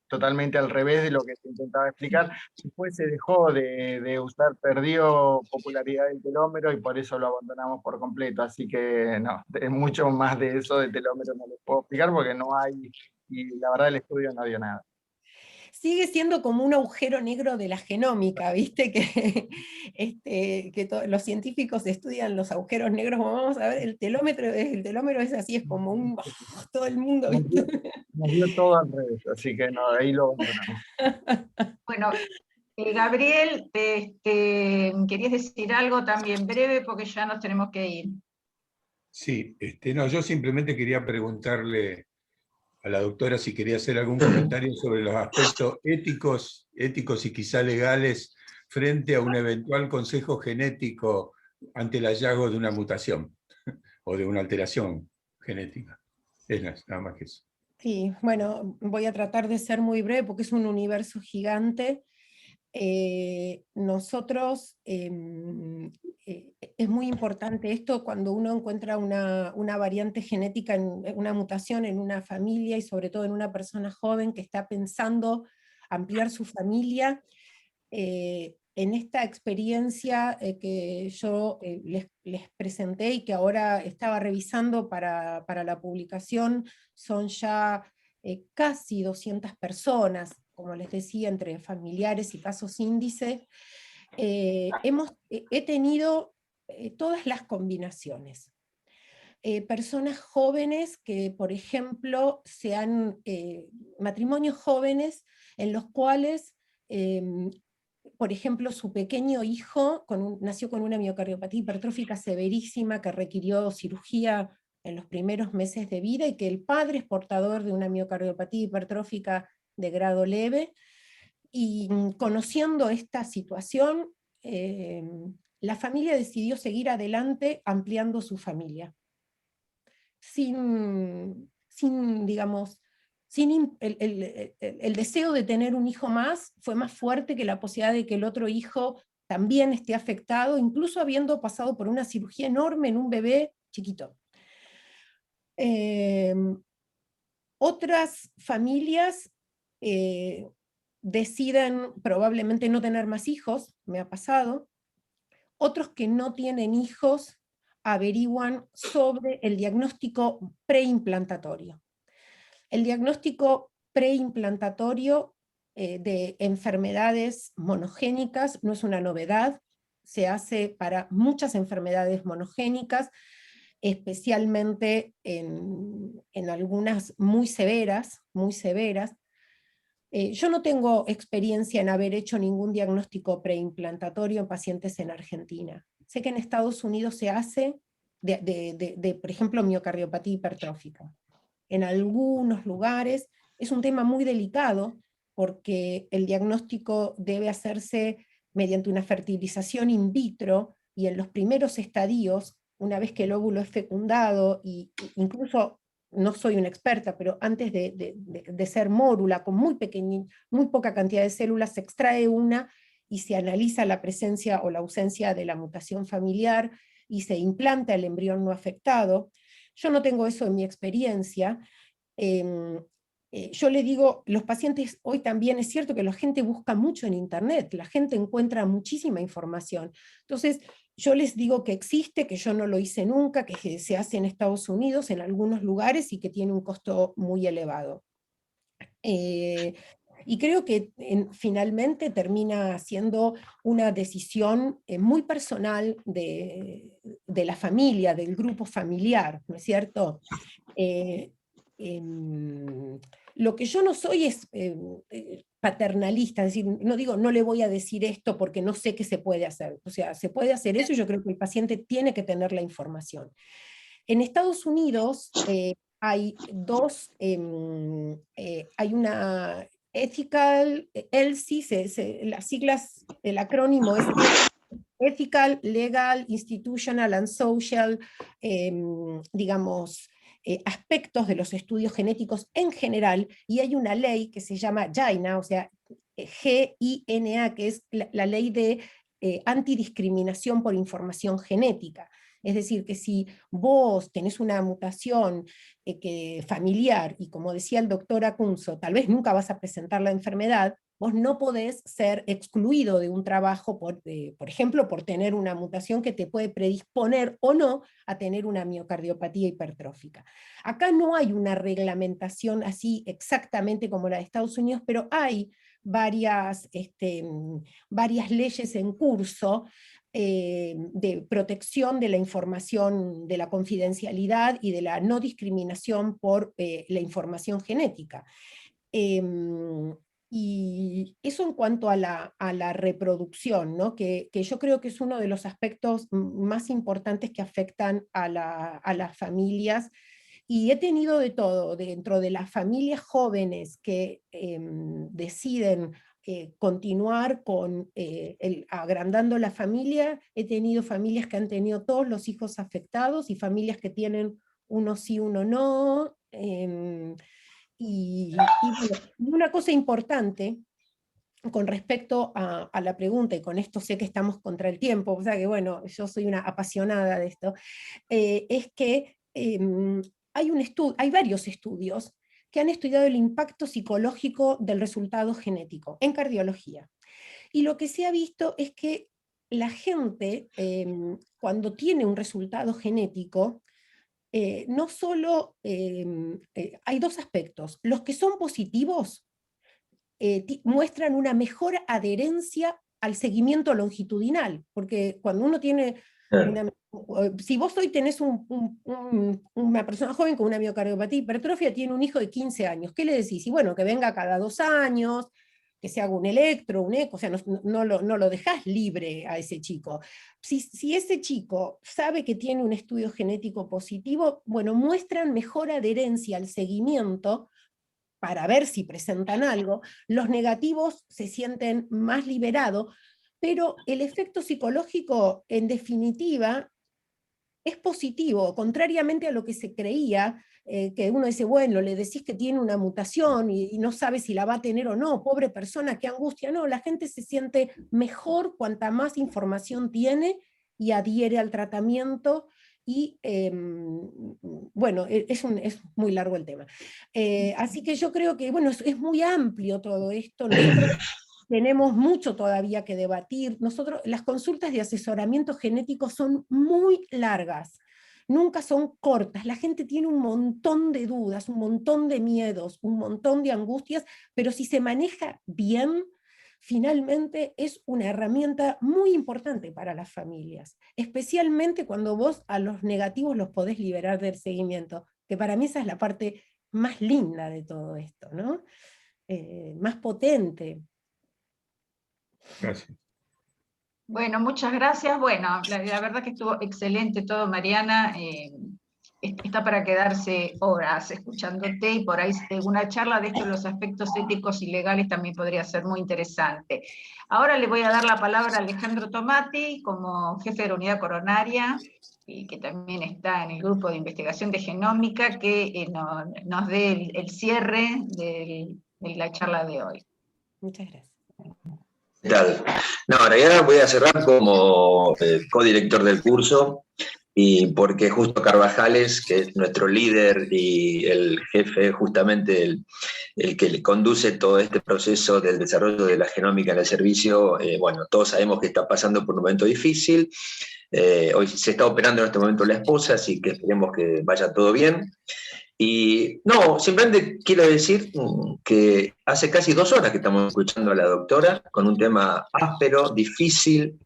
totalmente al revés de lo que se intentaba explicar. Después se dejó de usar, perdió popularidad el telómero y por eso lo abandonamos por completo. Así que no, mucho más de eso de telómero no les puedo explicar porque no hay, y la verdad el estudio no dio nada. Sigue siendo como un agujero negro de la genómica, ¿viste? Que los científicos estudian los agujeros negros, vamos a ver, el telómero es así, es como todo el mundo, ¿viste? Nos dio todo al revés, así que no, ahí lo abandonamos. Bueno, Gabriel, ¿querías decir algo también breve? Porque ya nos tenemos que ir. Sí, no, yo simplemente quería preguntarle a la doctora si quería hacer algún comentario sobre los aspectos éticos y quizá legales frente a un eventual consejo genético ante el hallazgo de una mutación o de una alteración genética. Es nada más que eso. Sí, bueno, voy a tratar de ser muy breve porque es un universo gigante. Nosotros, es muy importante esto cuando uno encuentra una variante genética, una mutación en una familia y sobre todo en una persona joven que está pensando ampliar su familia. En esta experiencia que yo les presenté y que ahora estaba revisando para la publicación, son ya casi 200 personas, como les decía, entre familiares y casos índice. He tenido todas las combinaciones. Personas jóvenes que, por ejemplo, matrimonios jóvenes en los cuales, por ejemplo, su pequeño hijo nació con una miocardiopatía hipertrófica severísima que requirió cirugía en los primeros meses de vida, y que el padre es portador de una miocardiopatía hipertrófica de grado leve, y conociendo esta situación, la familia decidió seguir adelante ampliando su familia. Digamos, el deseo de tener un hijo más fue más fuerte que la posibilidad de que el otro hijo también esté afectado, incluso habiendo pasado por una cirugía enorme en un bebé chiquito. Otras familias deciden probablemente no tener más hijos, me ha pasado. Otros que no tienen hijos averiguan sobre el diagnóstico preimplantatorio. El diagnóstico preimplantatorio de enfermedades monogénicas no es una novedad, se hace para muchas enfermedades monogénicas, especialmente en algunas muy severas, muy severas. Yo no tengo experiencia en haber hecho ningún diagnóstico preimplantatorio en pacientes en Argentina. Sé que en Estados Unidos se hace por ejemplo, miocardiopatía hipertrófica. En algunos lugares es un tema muy delicado porque el diagnóstico debe hacerse mediante una fertilización in vitro y en los primeros estadios, una vez que el óvulo es fecundado, y incluso no soy una experta, pero antes de ser mórula, con muy poca cantidad de células, se extrae una y se analiza la presencia o la ausencia de la mutación familiar y se implanta el embrión no afectado. Yo no tengo eso en mi experiencia. Yo le digo, los pacientes hoy también, es cierto que la gente busca mucho en internet, la gente encuentra muchísima información. Entonces, yo les digo que existe, que yo no lo hice nunca, que se hace en Estados Unidos, en algunos lugares, y que tiene un costo muy elevado. Y creo que finalmente termina siendo una decisión muy personal de la familia, del grupo familiar, ¿no es cierto? Lo que yo no soy es paternalista, es decir, no digo, no le voy a decir esto porque no sé qué se puede hacer. O sea, se puede hacer eso y yo creo que el paciente tiene que tener la información. En Estados Unidos hay hay una ethical, ELSI, las siglas, el acrónimo es Ethical, Legal, Institutional and Social, digamos, aspectos de los estudios genéticos en general, y hay una ley que se llama GINA, o sea, GINA, que es la ley de antidiscriminación por información genética. Es decir, que si vos tenés una mutación familiar, y como decía el doctor Acunzo, tal vez nunca vas a presentar la enfermedad, vos no podés ser excluido de un trabajo, por ejemplo, por tener una mutación que te puede predisponer o no a tener una miocardiopatía hipertrófica. Acá no hay una reglamentación así exactamente como la de Estados Unidos, pero hay varias leyes en curso de protección de la información, de la confidencialidad y de la no discriminación por la información genética. Y eso en cuanto a la reproducción, ¿no? que yo creo que es uno de los aspectos más importantes que afectan a las familias, y he tenido de todo, dentro de las familias jóvenes que deciden continuar agrandando la familia. He tenido familias que han tenido todos los hijos afectados y familias que tienen uno sí, uno no. Y bueno, una cosa importante con respecto a la pregunta, y con esto sé que estamos contra el tiempo, o sea que bueno, yo soy una apasionada de esto, es que hay varios estudios que han estudiado el impacto psicológico del resultado genético en cardiología. Y lo que se ha visto es que la gente, cuando tiene un resultado genético, no solo hay dos aspectos. Los que son positivos muestran una mejor adherencia al seguimiento longitudinal, porque cuando uno tiene si vos hoy tenés una persona joven con una miocardiopatía hipertrofia, tiene un hijo de 15 años, ¿qué le decís? Y bueno, que venga cada 2 años, que se haga un electro, un eco, o sea, no lo dejás libre a ese chico. Si ese chico sabe que tiene un estudio genético positivo, bueno, muestran mejor adherencia al seguimiento para ver si presentan algo. Los negativos se sienten más liberados, pero el efecto psicológico, en definitiva, es positivo, contrariamente a lo que se creía, que uno dice, bueno, le decís que tiene una mutación y no sabe si la va a tener o no, pobre persona, qué angustia. No, la gente se siente mejor cuanta más información tiene y adhiere al tratamiento. Y bueno, es muy largo el tema. Así que yo creo que, bueno, es muy amplio todo esto. Nosotros tenemos mucho todavía que debatir. Las consultas de asesoramiento genético son muy largas, nunca son cortas. La gente tiene un montón de dudas, un montón de miedos, un montón de angustias, pero si se maneja bien, finalmente es una herramienta muy importante para las familias, especialmente cuando vos a los negativos los podés liberar del seguimiento, que para mí esa es la parte más linda de todo esto, ¿no? Más potente. Gracias. Bueno, muchas gracias. Bueno, la verdad que estuvo excelente todo, Mariana. Está para quedarse horas escuchándote, y por ahí una charla de estos, los aspectos éticos y legales, también podría ser muy interesante. Ahora le voy a dar la palabra a Alejandro Tomati, como jefe de la unidad coronaria, y que también está en el grupo de investigación de genómica, que nos dé el cierre de la charla de hoy. Muchas gracias. ¿Qué tal? No, en realidad voy a cerrar como codirector del curso, y porque justo Carvajales, que es nuestro líder y el jefe, justamente el que le conduce todo este proceso del desarrollo de la genómica en el servicio, bueno, todos sabemos que está pasando por un momento difícil. Hoy se está operando en este momento la esposa, así que esperemos que vaya todo bien. Y no, simplemente quiero decir que hace casi 2 horas que estamos escuchando a la doctora con un tema áspero, difícil,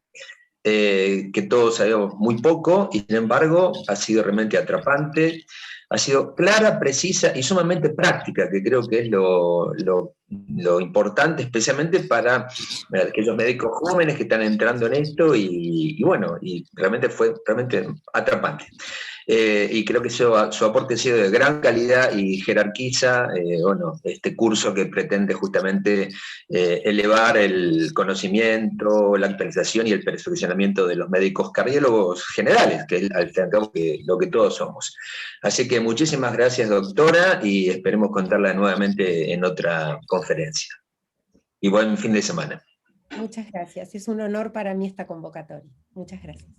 que todos sabemos muy poco, y sin embargo ha sido realmente atrapante, ha sido clara, precisa y sumamente práctica, que creo que es lo importante, especialmente para aquellos médicos jóvenes que están entrando en esto, y bueno, y realmente fue realmente atrapante. Y creo que su aporte ha sido de gran calidad y jerarquiza bueno, este curso que pretende justamente elevar el conocimiento, la actualización y el perfeccionamiento de los médicos cardiólogos generales, que es al fin y al cabo lo que todos somos. Así que muchísimas gracias, doctora, y esperemos contarla nuevamente en otra conferencia. Y buen fin de semana. Muchas gracias. Es un honor para mí esta convocatoria. Muchas gracias.